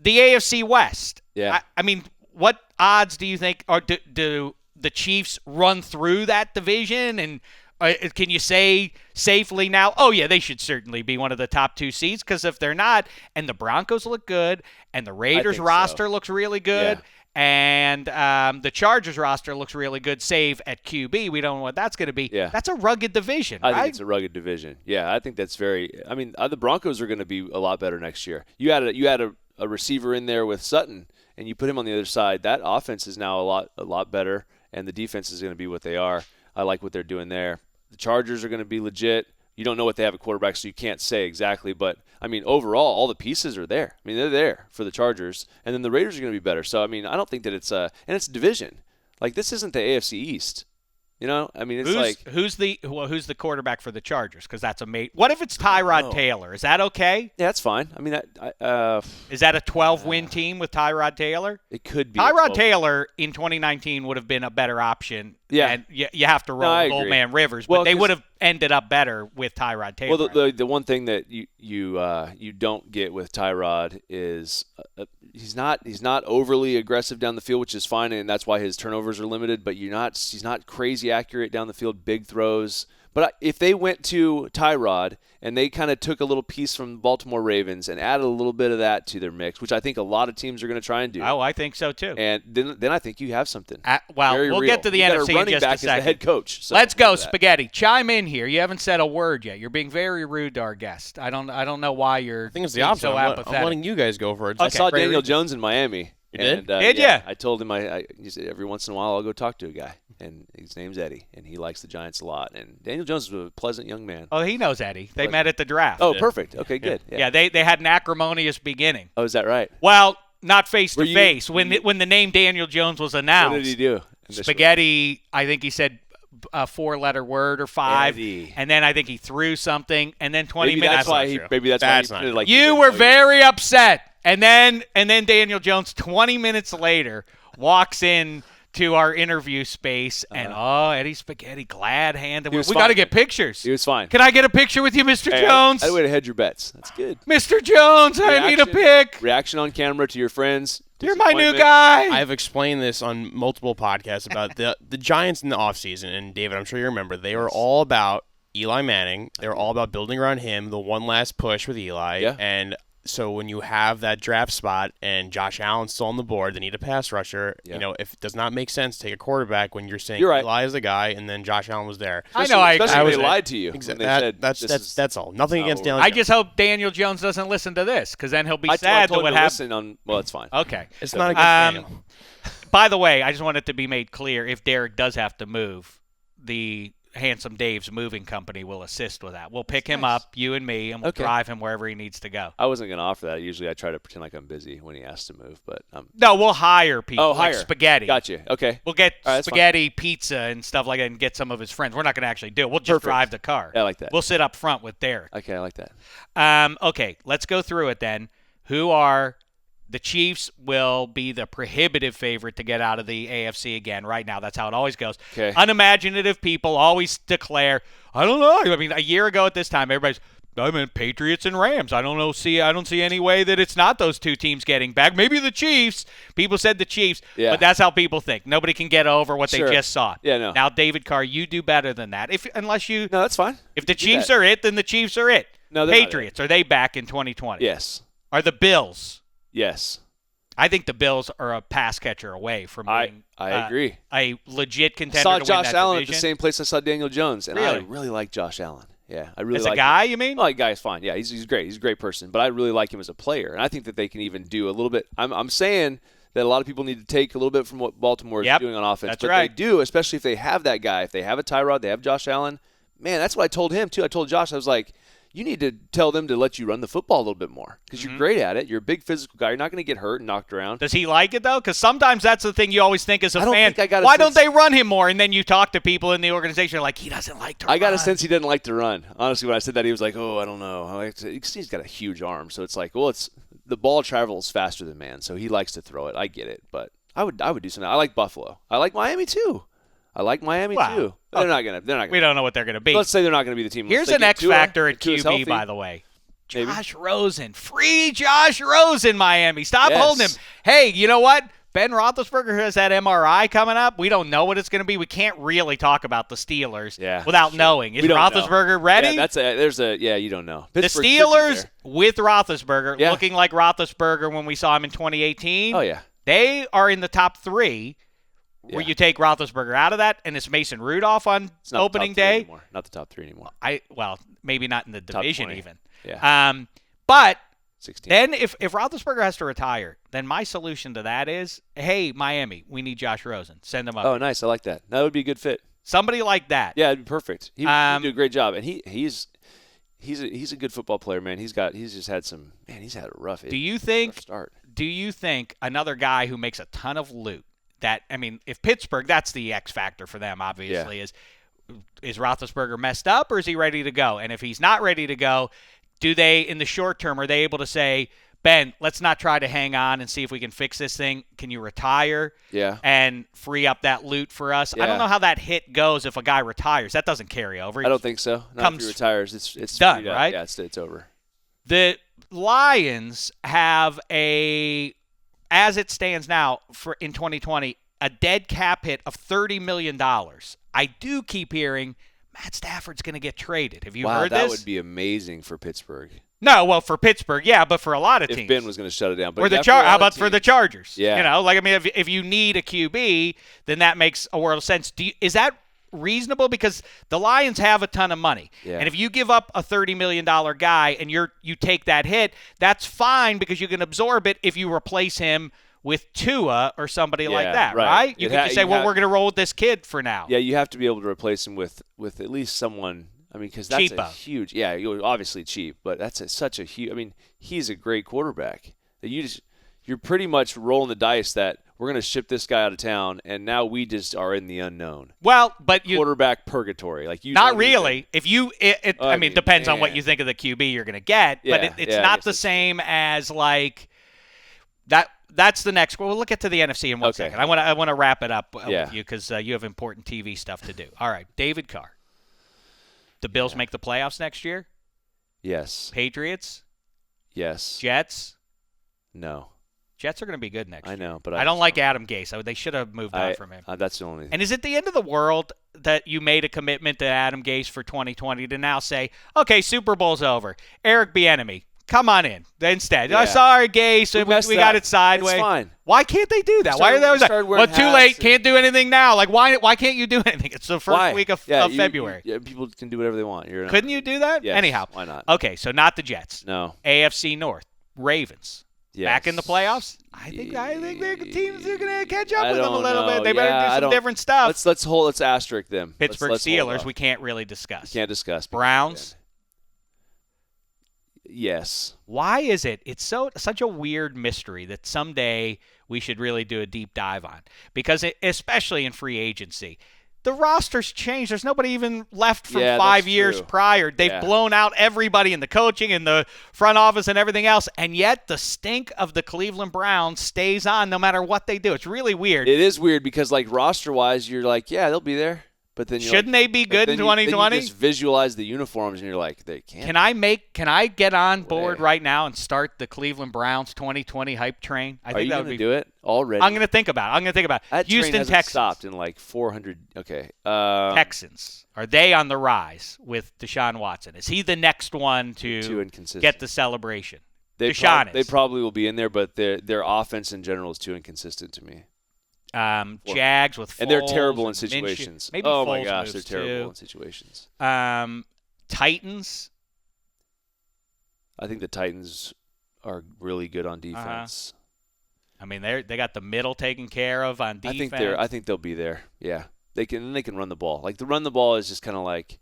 AFC West. Yeah. I mean, what odds do you think, or do the Chiefs run through that division? And can you say safely now, oh, yeah, they should certainly be one of the top 2 seeds? Because if they're not, and the Broncos look good, and the Raiders roster looks really good, and the Chargers roster looks really good, save at QB. We don't know what that's going to be. Yeah. That's a rugged division, right? I think it's a rugged division. Yeah, I think that's very – I mean, the Broncos are going to be a lot better next year. You had a receiver in there with Sutton, and you put him on the other side. That offense is now a lot better, and the defense is going to be what they are. I like what they're doing there. The Chargers are going to be legit. You don't know what they have at quarterback, so you can't say exactly. But, I mean, overall, all the pieces are there. I mean, they're there for the Chargers. And then the Raiders are going to be better. So, I mean, I don't think that it's and it's a division. Like, this isn't the AFC East. You know? I mean, it's who's the quarterback for the Chargers? Because that's what if it's Tyrod Taylor? Is that okay? Yeah, that's fine. I mean, is that a 12-win team with Tyrod Taylor? It could be. Tyrod Taylor in 2019 would have been a better option. Yeah. And you have to roll Old Man Rivers, but they would have ended up better with Tyrod Taylor. Well, the one thing that you don't get with Tyrod is he's not overly aggressive down the field, which is fine, and that's why his turnovers are limited. But he's not crazy accurate down the field, big throws. But if they went to Tyrod and they kind of took a little piece from the Baltimore Ravens and added a little bit of that to their mix, which I think a lot of teams are going to try and do. Oh, I think so too. And then I think you have something. We'll get to the NFC in just a second. As the head coach. So let's go, Spaghetti. Chime in here. You haven't said a word yet. You're being very rude to our guest. I don't know why you're. I think it's the opposite. So apathetic. I'm letting you guys go for it. Okay. I saw Daniel Jones in Miami. You did? Did you? I told him he said every once in a while I'll go talk to a guy, and his name's Eddie, and he likes the Giants a lot. And Daniel Jones is a pleasant young man. Oh, he knows Eddie. They met at the draft. Oh, perfect. Okay, good. Yeah, they had an acrimonious beginning. Oh, is that right? Well, not face to face. When the name Daniel Jones was announced, what did he do? Spaghetti, I think he said a 4-letter word or 5, Eddie. And then I think he threw something, and then 20 minutes. That's why that's why he like you were very upset. And then Daniel Jones 20 minutes later walks in to our interview space, and Eddie Spaghetti glad handed. We got to get pictures. He was fine. Can I get a picture with you, Mr. Jones? I would have hedged your bets. That's good. Mr. Jones, I need a pic. Reaction on camera to your friends. You're my new guy. I've explained this on multiple podcasts about the Giants in the offseason, and David, I'm sure you remember, they were all about Eli Manning. They were all about building around him, the one last push with Eli, and so when you have that draft spot and Josh Allen's still on the board, they need a pass rusher. Yeah. You know, if it does not make sense to take a quarterback when you're saying Eli is the guy and then Josh Allen was there. Especially they lied to you. Exactly. That's all. Nothing against Daniel Jones. I just hope Daniel Jones doesn't listen to this, because then he'll be sad to what happened. Well, it's fine. Okay. It's not against Daniel. By the way, I just want it to be made clear, if Derek does have to move, the Handsome Dave's moving company will assist with that. We'll pick him up, you and me, and we'll drive him wherever he needs to go. I wasn't going to offer that. Usually I try to pretend like I'm busy when he asks to move. But no, we'll hire people like spaghetti. Gotcha. Okay. We'll get spaghetti, pizza, and stuff like that and get some of his friends. We're not going to actually do it. We'll just drive the car. Yeah, I like that. We'll sit up front with Derek. Okay, I like that. Okay, let's go through it then. Who are the Chiefs will be the prohibitive favorite to get out of the AFC again right now. That's how it always goes. Okay. Unimaginative people always declare, I don't know. I mean, a year ago at this time, everybody's, Patriots and Rams. I don't see any way that it's not those two teams getting back. Maybe the Chiefs. People said the Chiefs, but that's how people think. Nobody can get over what they just saw. Yeah, no. Now, David Carr, you do better than that. No, that's fine. If the Chiefs are it, then the Chiefs are it. No, Patriots, are they back in 2020? Yes. Are the Bills? Yes. I think the Bills are a pass catcher away from being I agree. A legit contender I saw to Josh win that Allen division. at the same place I saw Daniel Jones, and really? I really like Josh Allen. Yeah, I really as like a guy, him. you mean? Oh, the guy's fine. Yeah, he's great. He's a great person, but I really like him as a player, and I think that they can even do a little bit. I'm saying that a lot of people need to take a little bit from what Baltimore is doing on offense. That's but right. They do, especially if they have that guy. If they have a Tyrod, they have Josh Allen. Man, that's what I told him, too. I told Josh, I was like, you need to tell them to let you run the football a little bit more because you're great at it. You're a big physical guy. You're not going to get hurt and knocked around. Does he like it, though? Because sometimes that's the thing you always think as a fan. Why don't they run him more? And then you talk to people in the organization, they're like, he doesn't like to run. I got a sense he didn't like to run. Honestly, when I said that, he was like, oh, I don't know. He's got a huge arm. So it's like, well, the ball travels faster than man, so he likes to throw it. I get it. But I would do something. I like Buffalo. I like Miami, too. Too. They're not gonna. We don't know what they're gonna be. Let's say they're not gonna be the team. Here's an X factor at QB, by the way. Josh Rosen, free Josh Rosen, Miami. Stop holding him. Hey, you know what? Ben Roethlisberger has that MRI coming up. We don't know what it's going to be. We can't really talk about the Steelers without knowing. Is Roethlisberger ready? Yeah, you don't know. The Steelers with Roethlisberger, looking like Roethlisberger when we saw him in 2018. Oh, yeah. They are in the top three. Where you take Roethlisberger out of that, and it's Mason Rudolph on opening day. Not the top three anymore. Maybe not in the division even. Yeah. But 16. Then if Roethlisberger has to retire, then my solution to that is, hey, Miami, we need Josh Rosen. Send him up. Oh, nice. I like that. That would be a good fit. Somebody like that. Yeah, it'd be perfect. He'd do a great job, and he's a good football player, man. He's had a rough start. Do you think another guy who makes a ton of loot? If Pittsburgh, that's the X factor for them, obviously, is Roethlisberger messed up or is he ready to go? And if he's not ready to go, do they, in the short term, are they able to say, Ben, let's not try to hang on and see if we can fix this thing. Can you retire and free up that loot for us? Yeah. I don't know how that hit goes if a guy retires. That doesn't carry over. I don't think so. Not if he retires. It's done, right? Yeah, it's over. The Lions have as it stands now in 2020, a dead cap hit of $30 million. I do keep hearing Matt Stafford's going to get traded. Have you heard this? Wow, that would be amazing for Pittsburgh. No, well, for Pittsburgh, yeah, but for a lot of teams. If Ben was going to shut it down. But how about for the Chargers? Yeah. If you need a QB, then that makes a world of sense. Is that reasonable? Because the Lions have a ton of money. Yeah. And if you give up a $30 million guy and you take that hit, that's fine because you can absorb it if you replace him with Tua or somebody like that, right? You can say, we're going to roll with this kid for now. Yeah, you have to be able to replace him with at least someone. Because that's Cheapo. A huge. Yeah, obviously cheap, but that's such a huge. He's a great quarterback. You're pretty much rolling the dice that we're going to ship this guy out of town, and now we just are in the unknown. Well, but quarterback purgatory, not really. If you, it depends on what you think of the QB you're going to get, but it's not the same as like that. That's the next. We'll get to the NFC in one second. I want to wrap it up with you because you have important TV stuff to do. All right, David Carr. The Bills make the playoffs next year? Yes. Patriots? Yes. Jets? No. Jets are going to be good next year. I know, but I don't like Adam Gase. They should have moved on from him. That's the only thing. And is it the end of the world that you made a commitment to Adam Gase for 2020 to now say, okay, Super Bowl's over. Eric Bieniemy, come on in instead. Yeah. Sorry, Gase, we got it sideways. It's fine. Why can't they do that? Why are they always like, well, too late, can't do anything now? Like, why can't you do anything? It's the first week of February. People can do whatever they want. Couldn't you do that? Yes. Anyhow. Why not? Okay, so not the Jets. No. AFC North. Ravens. back in the playoffs, I think their teams are going to catch up with them a little bit. They better do some different stuff. Let's asterisk them. Pittsburgh let's Steelers, we can't really discuss. Can't discuss. Browns. Yes. Why is it? It's such a weird mystery that someday we should really do a deep dive on, because especially in free agency, the roster's changed. There's nobody even left from 5 years prior. They've blown out everybody in the coaching and the front office and everything else, and yet the stink of the Cleveland Browns stays on no matter what they do. It's really weird. It is weird because, like, roster-wise, you're like, yeah, they'll be there. But then shouldn't they be good in 2020? You just visualize the uniforms and you're like, they can't. Can I get on board right now and start the Cleveland Browns 2020 hype train? Are you going to do it already? I'm going to think about it. That Houston train hasn't Texans stopped in like 400. Okay. Texans, are they on the rise with Deshaun Watson? Is he the next one to get the celebration? They probably will be in there, but their offense in general is too inconsistent to me. Jags with Foles, and they're terrible in situations. Maybe oh Foles my gosh, they're terrible too. in situations. Titans. I think the Titans are really good on defense. I mean, they got the middle taken care of on defense. I think they'll be there. Yeah, they can run the ball. Like, the run the ball is just kind of like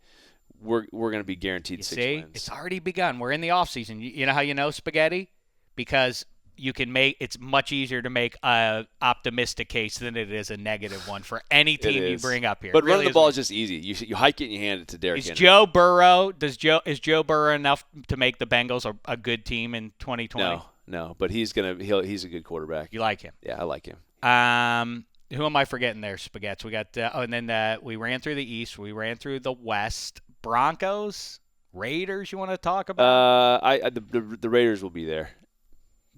we're going to be guaranteed 6 wins. It's already begun. We're in the offseason. You know how you know, Spaghetti? Because it's much easier to make an optimistic case than it is a negative one for any team you bring up here. But running the ball is just easy. You hike it and you hand it to Derek Carr. Is Joe Burrow enough to make the Bengals a good team in 2020? No, but he's a good quarterback. You like him? Yeah, I like him. Who am I forgetting there, Spaghetti? We got and then we ran through the East. We ran through the West. Broncos, Raiders. You want to talk about? The Raiders will be there.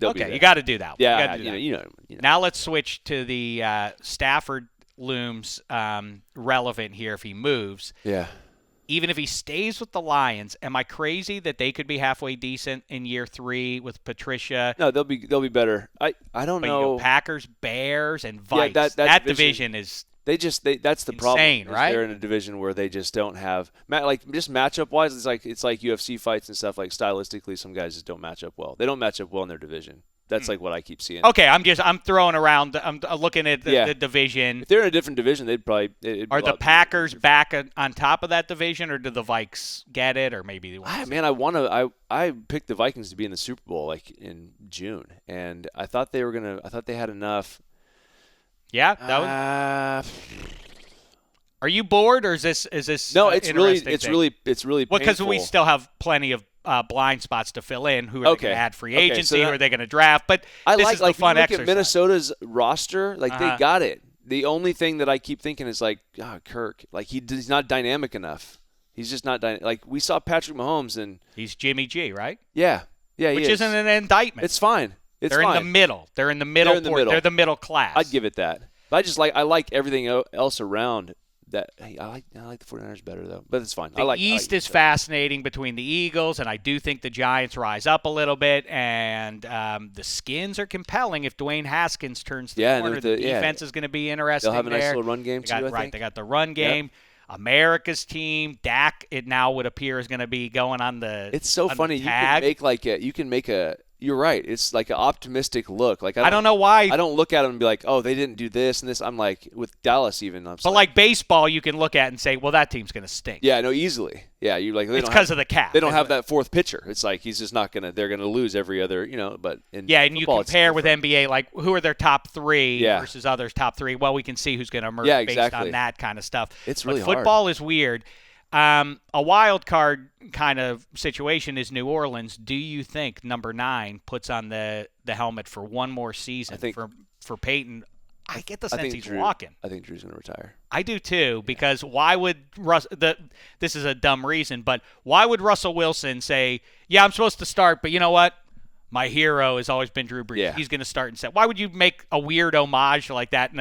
Okay, you got to do that. Yeah, you know. Now let's switch to the Stafford looms relevant here if he moves. Yeah. Even if he stays with the Lions, am I crazy that they could be halfway decent in year 3 with Patricia? No, they'll be better. I don't know. You go Packers, Bears, and Vikes. Yeah, that division is. That's the insane, problem. Right? They're in a division where they just don't have just matchup wise. It's like UFC fights and stuff. Like, stylistically, some guys just don't match up well. They don't match up well in their division. That's like what I keep seeing. Okay, I'm throwing around. I'm looking at the division. If they're in a different division, they'd probably. Are the Packers back on top of that division, or do the Vikes get it, or maybe? I picked the Vikings to be in the Super Bowl like in June, and I thought they were gonna. I thought they had enough. Yeah, that was. Are you bored, or is this? No, it's really. Well, because we still have plenty of blind spots to fill in. Who are they going to add free agency? Who are they going to draft? But this is the fun exercise. At Minnesota's roster, they got it. The only thing that I keep thinking is Kirk. Like, he's not dynamic enough. He's just not dynamic. Like, we saw Patrick Mahomes, and he's Jimmy G, right? Yeah, which isn't an indictment. It's fine. They're in the middle. They're in the middle. They're the middle class. I'd give it that. But I like everything else around that. I like the 49ers better, though. But it's fine. The East is fascinating between the Eagles, and I do think the Giants rise up a little bit. And the Skins are compelling if Dwayne Haskins turns the corner. The defense is going to be interesting. They'll have a nice little run game, too, I think. They got the run game. Yep. America's team, Dak, it now would appear is going to be going on the. It's so funny. You can make a. You're right. It's like an optimistic look. Like, I don't know why. I don't look at them and be like, oh, they didn't do this and this. I'm like, with Dallas even. But like baseball, you can look at and say, well, that team's going to stink. Yeah, no, easily. Yeah, you like. It's because of the cap. They don't have that fourth pitcher. It's like he's just not gonna. They're gonna lose every other. But in football, and you compare with NBA, like who are their top 3 versus others top 3. Well, we can see who's going to emerge based on that kind of stuff. It's really hard. Football is weird. A wild card kind of situation is New Orleans. Do you think number 9 puts on the helmet for one more season for Peyton? I get the sense he's walking. I think Drew's going to retire. I do too, because why would this is a dumb reason, but why would Russell Wilson say, yeah, I'm supposed to start, but you know what? My hero has always been Drew Brees. Yeah. He's going to start and set. Why would you make a weird homage like that in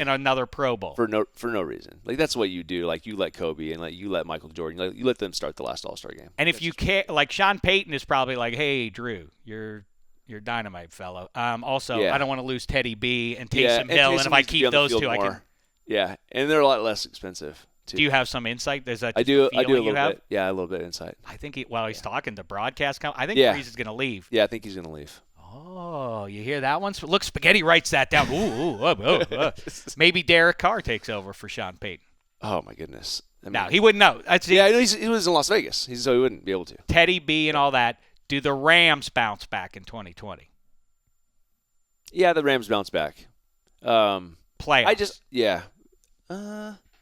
another Pro Bowl? For no reason. Like, that's what you do. Like, you let Kobe and you let Michael Jordan. You let them start the last All-Star game. And if you care, like Sean Payton is probably like, hey, Drew, you're dynamite, fellow. Also, I don't want to lose Teddy B and Taysom Hill, and if I keep those two, I can. Yeah, and they're a lot less expensive. Too. Do you have some insight? There's I do a little bit. Yeah, a little bit of insight. I think he's talking to broadcast. I think Brees is going to leave. Yeah, I think he's going to leave. Oh, you hear that one? Look, Spaghetti writes that down. Maybe Derek Carr takes over for Sean Payton. Oh, my goodness. No, he wouldn't know. He was in Las Vegas, so he wouldn't be able to. Teddy B and all that. Do the Rams bounce back in 2020? Yeah, the Rams bounce back. Playoffs.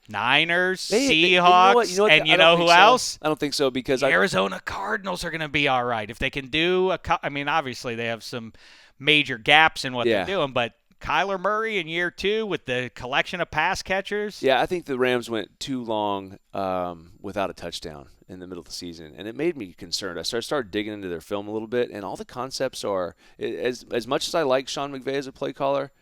Niners, Seahawks, and you know who else? I don't think so because the Arizona Cardinals are going to be all right. If they can do obviously they have some major gaps in what they're doing, but Kyler Murray in year 2 with the collection of pass catchers. Yeah, I think the Rams went too long without a touchdown in the middle of the season, and it made me concerned. I started digging into their film a little bit, and all the concepts are as much as I like Sean McVay as a play caller.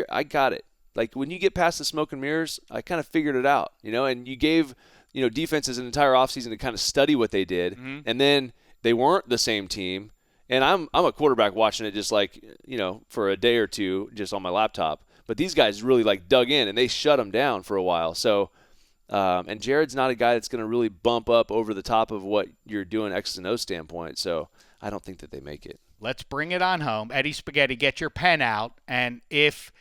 I got it. Like when you get past the smoke and mirrors, I kind of figured it out, and you gave defenses an entire offseason to kind of study what they did, and then they weren't the same team. And I'm a quarterback watching it just like, for a day or two just on my laptop. But these guys really dug in and they shut them down for a while. So, and Jared's not a guy that's going to really bump up over the top of what you're doing X's and O's standpoint. So I don't think that they make it. Let's bring it on home. Eddie Spaghetti, get your pen out. And if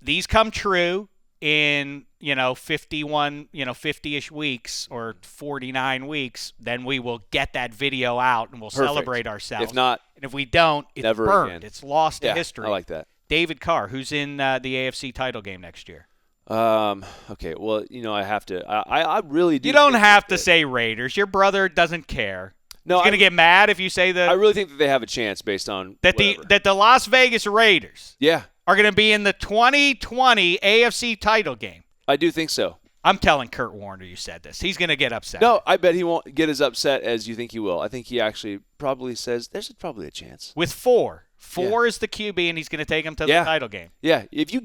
these come true in, 50-ish weeks or 49 weeks, then we will get that video out and we'll celebrate ourselves. If not, and if we don't, it's never burned. Again. It's lost to history. I like that. David Carr, who's in the AFC title game next year. Okay. Well, I have to. I really do. You don't have to say Raiders. Your brother doesn't care. No, he's going to get mad if you say that. I really think that they have a chance based on that the Las Vegas Raiders. Yeah. Are going to be in the 2020 AFC title game. I do think so. I'm telling Kurt Warner you said this. He's going to get upset. No, I bet he won't get as upset as you think he will. I think he actually probably says there's probably a chance. With 4. 4 is the QB, and he's going to take him to the title game. Yeah. Did you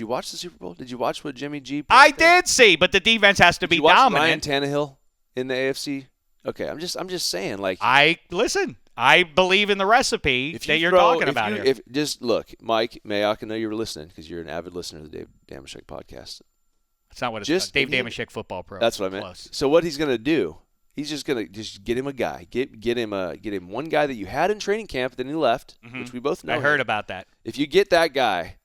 watch the Super Bowl? Did you watch what Jimmy G put? I did see, but the defense has to be dominant. Ryan Tannehill in the AFC? Okay, I'm just saying, I believe in the recipe that you're talking about here. Just look, Mike Mayock, I know you're listening because you're an avid listener to the Dave Dameshek podcast. That's not what it's called. Dave Dameshek Football Pro. That's what I meant. Close. So what he's going to do, he's just going to get him a guy. Get him one guy that you had in training camp, then he left, which we both know. I heard about that. If you get that guy,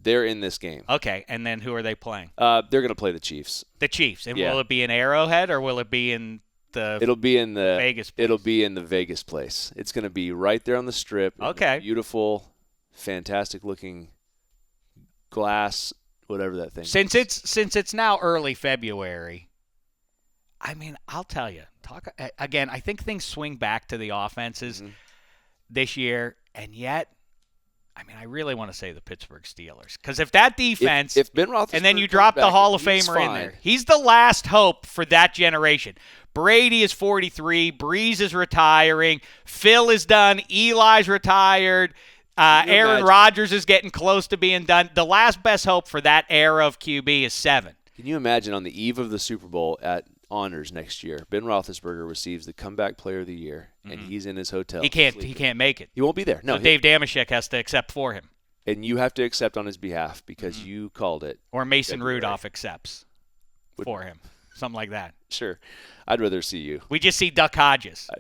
they're in this game. Okay, and then who are they playing? They're going to play the Chiefs. The Chiefs. And will it be in Arrowhead or will it be in It'll be in the Vegas place. It'll be in the Vegas place. It's going to be right there on the Strip. Okay. Beautiful, fantastic looking glass, whatever that thing. Since it's now early February, I'll tell you. Again, I think things swing back to the offenses this year, and yet I really want to say the Pittsburgh Steelers. Because if that defense, if Ben Roethlisberger and then you drop the Hall of Famer in there, he's the last hope for that generation. Brady is 43. Brees is retiring. Phil is done. Eli's retired. Aaron Rodgers is getting close to being done. The last best hope for that era of QB is 7. Can you imagine on the eve of the Super Bowl at Honors next year, Ben Roethlisberger receives the Comeback Player of the Year, and he's in his hotel. He can't make it. He won't be there. No, so Dave Dameshek has to accept for him. And you have to accept on his behalf because you called it. Or Mason Rudolph accepts for him. Something like that. Sure. I'd rather see you. We just see Duck Hodges.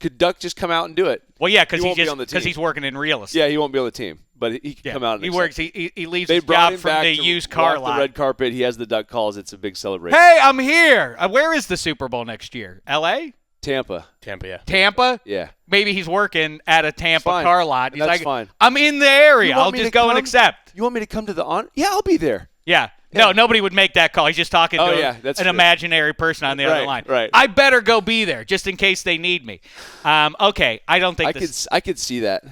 Could Duck just come out and do it? Well, yeah, because he's working in real estate. Yeah, he won't be on the team, but he can come out and he works. He leaves his job from the used car lot. The red carpet. He has the Duck calls. It's a big celebration. Hey, I'm here. Where is the Super Bowl next year? L.A.? Tampa, yeah. Tampa? Yeah. Maybe he's working at a Tampa car lot. He's That's fine. I'm in the area. I'll just go and accept. You want me to come to the on? Yeah, I'll be there. Yeah. No, nobody would make that call. He's just talking to an imaginary person on the other line. Right. I better go be there just in case they need me. Okay, I don't think I could see that.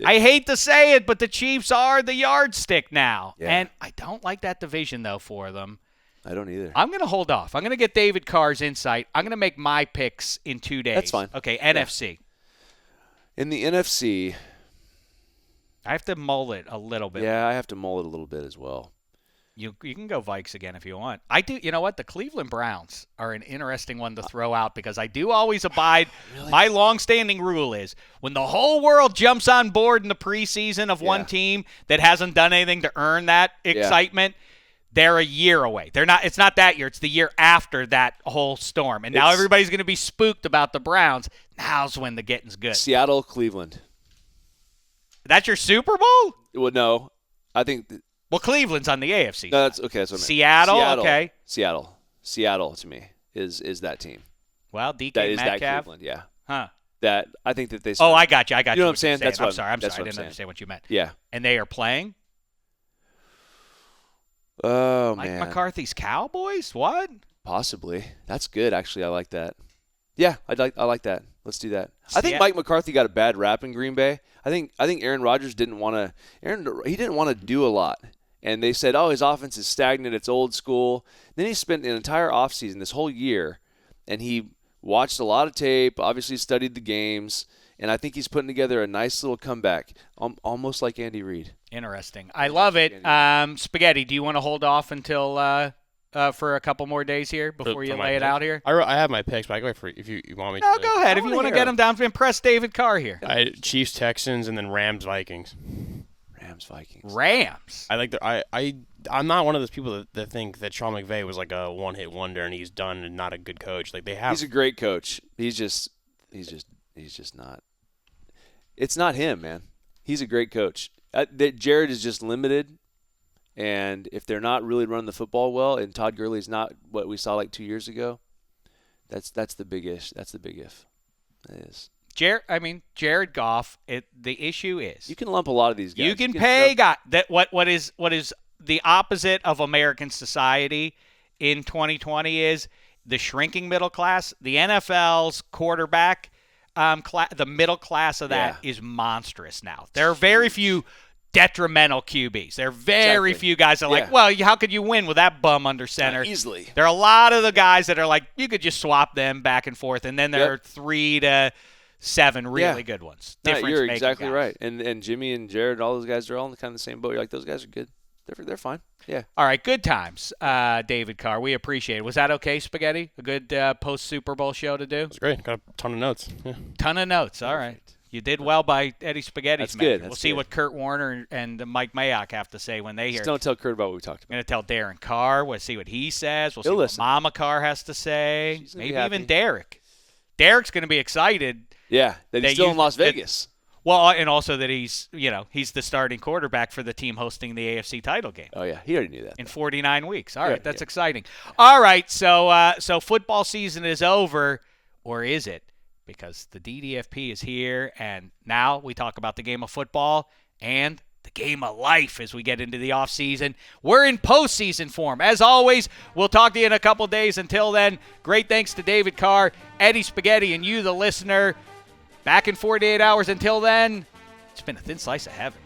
I hate to say it, but the Chiefs are the yardstick now. Yeah. And I don't like that division, though, for them. I don't either. I'm going to hold off. I'm going to get David Carr's insight. I'm going to make my picks in 2 days. That's fine. Okay, NFC. In the NFC. I have to mull it a little bit. Yeah, I have to mull it a little bit as well. You can go Vikes again if you want. I do. You know what? The Cleveland Browns are an interesting one to throw out because I do always abide. Really? My long-standing rule is when the whole world jumps on board in the preseason of one team that hasn't done anything to earn that excitement, they're a year away. They're not. It's not that year. It's the year after that whole storm. And now everybody's going to be spooked about the Browns. Now's when the getting's good. Seattle, Cleveland. That's your Super Bowl? Well, no. I think Well, Cleveland's on the AFC. No, that's okay. That's what I meant. Seattle, okay. Seattle to me is that team. Well, DK that is Metcalf. that Cleveland, yeah. Huh. That I think that they. Oh, I got you. You know what I'm saying? That's what I'm sorry. I didn't saying. understand what you meant. Yeah. And they are playing. Oh Mike man. McCarthy's Cowboys? What? Possibly. That's good. Actually, I like that. Yeah, I like that. Let's do that. I think Mike McCarthy got a bad rap in Green Bay. I think Aaron Rodgers didn't want to do a lot. And they said, "Oh, his offense is stagnant. It's old school." Then he spent an entire offseason, this whole year, and he watched a lot of tape, obviously studied the games, and I think he's putting together a nice little comeback, almost like Andy Reid. Interesting. I love it. Spaghetti, do you want to hold off until for a couple more days here before you lay it out here? I have my picks, but I go for if you want me to. No, go ahead. If you want to get them down to impress David Carr here. Chiefs, Texans, and then Rams, Vikings. Rams. I like I'm not one of those people that think that Sean McVay was like a one-hit wonder and he's done and not a good coach. Like they have. He's a great coach. He's just not. It's not him, man. He's a great coach. Jared is just limited, and if they're not really running the football well, and Todd Gurley's not what we saw like 2 years ago, that's the big ish. That's the big if. It is. Jared Goff. The issue is you can lump a lot of these guys. You can pay guys that what is the opposite of American society in 2020 is the shrinking middle class. The NFL's quarterback, the middle class of that is monstrous now. There are very few detrimental QBs. There are very few guys that are like, well, how could you win with that bum under center? Easily. There are a lot of the guys that are like, you could just swap them back and forth, and then there are 3 to 7 really good ones. You're exactly guys. Right. And Jimmy and Jared, all those guys are all in kind of the same boat. You're like, those guys are good. They're fine. Yeah. All right. Good times, David Carr. We appreciate it. Was that okay, Spaghetti? A good post-Super Bowl show to do? It was great. Got a ton of notes. Yeah. Ton of notes. All right. You did well by Eddie Spaghetti's measure. Good. We'll see what Kurt Warner and Mike Mayock have to say when they hear. Just don't tell Kurt about what we talked about. I'm going to tell Darren Carr. We'll see what he says. We'll He'll see listen. what Mama Carr has to say. Maybe happy. even Derek. Derek's going to be excited. Yeah, that he's still in Las Vegas. Well, and also that he's the starting quarterback for the team hosting the AFC title game. Oh, yeah. He already knew that. In 49 weeks. All right, that's exciting. All right, so football season is over, or is it? Because the DDFP is here, and now we talk about the game of football and the game of life as we get into the offseason. We're in postseason form. As always, we'll talk to you in a couple days. Until then, great thanks to David Carr, Eddie Spaghetti, and you, the listener. Back in 48 hours. Until then, it's been a thin slice of heaven.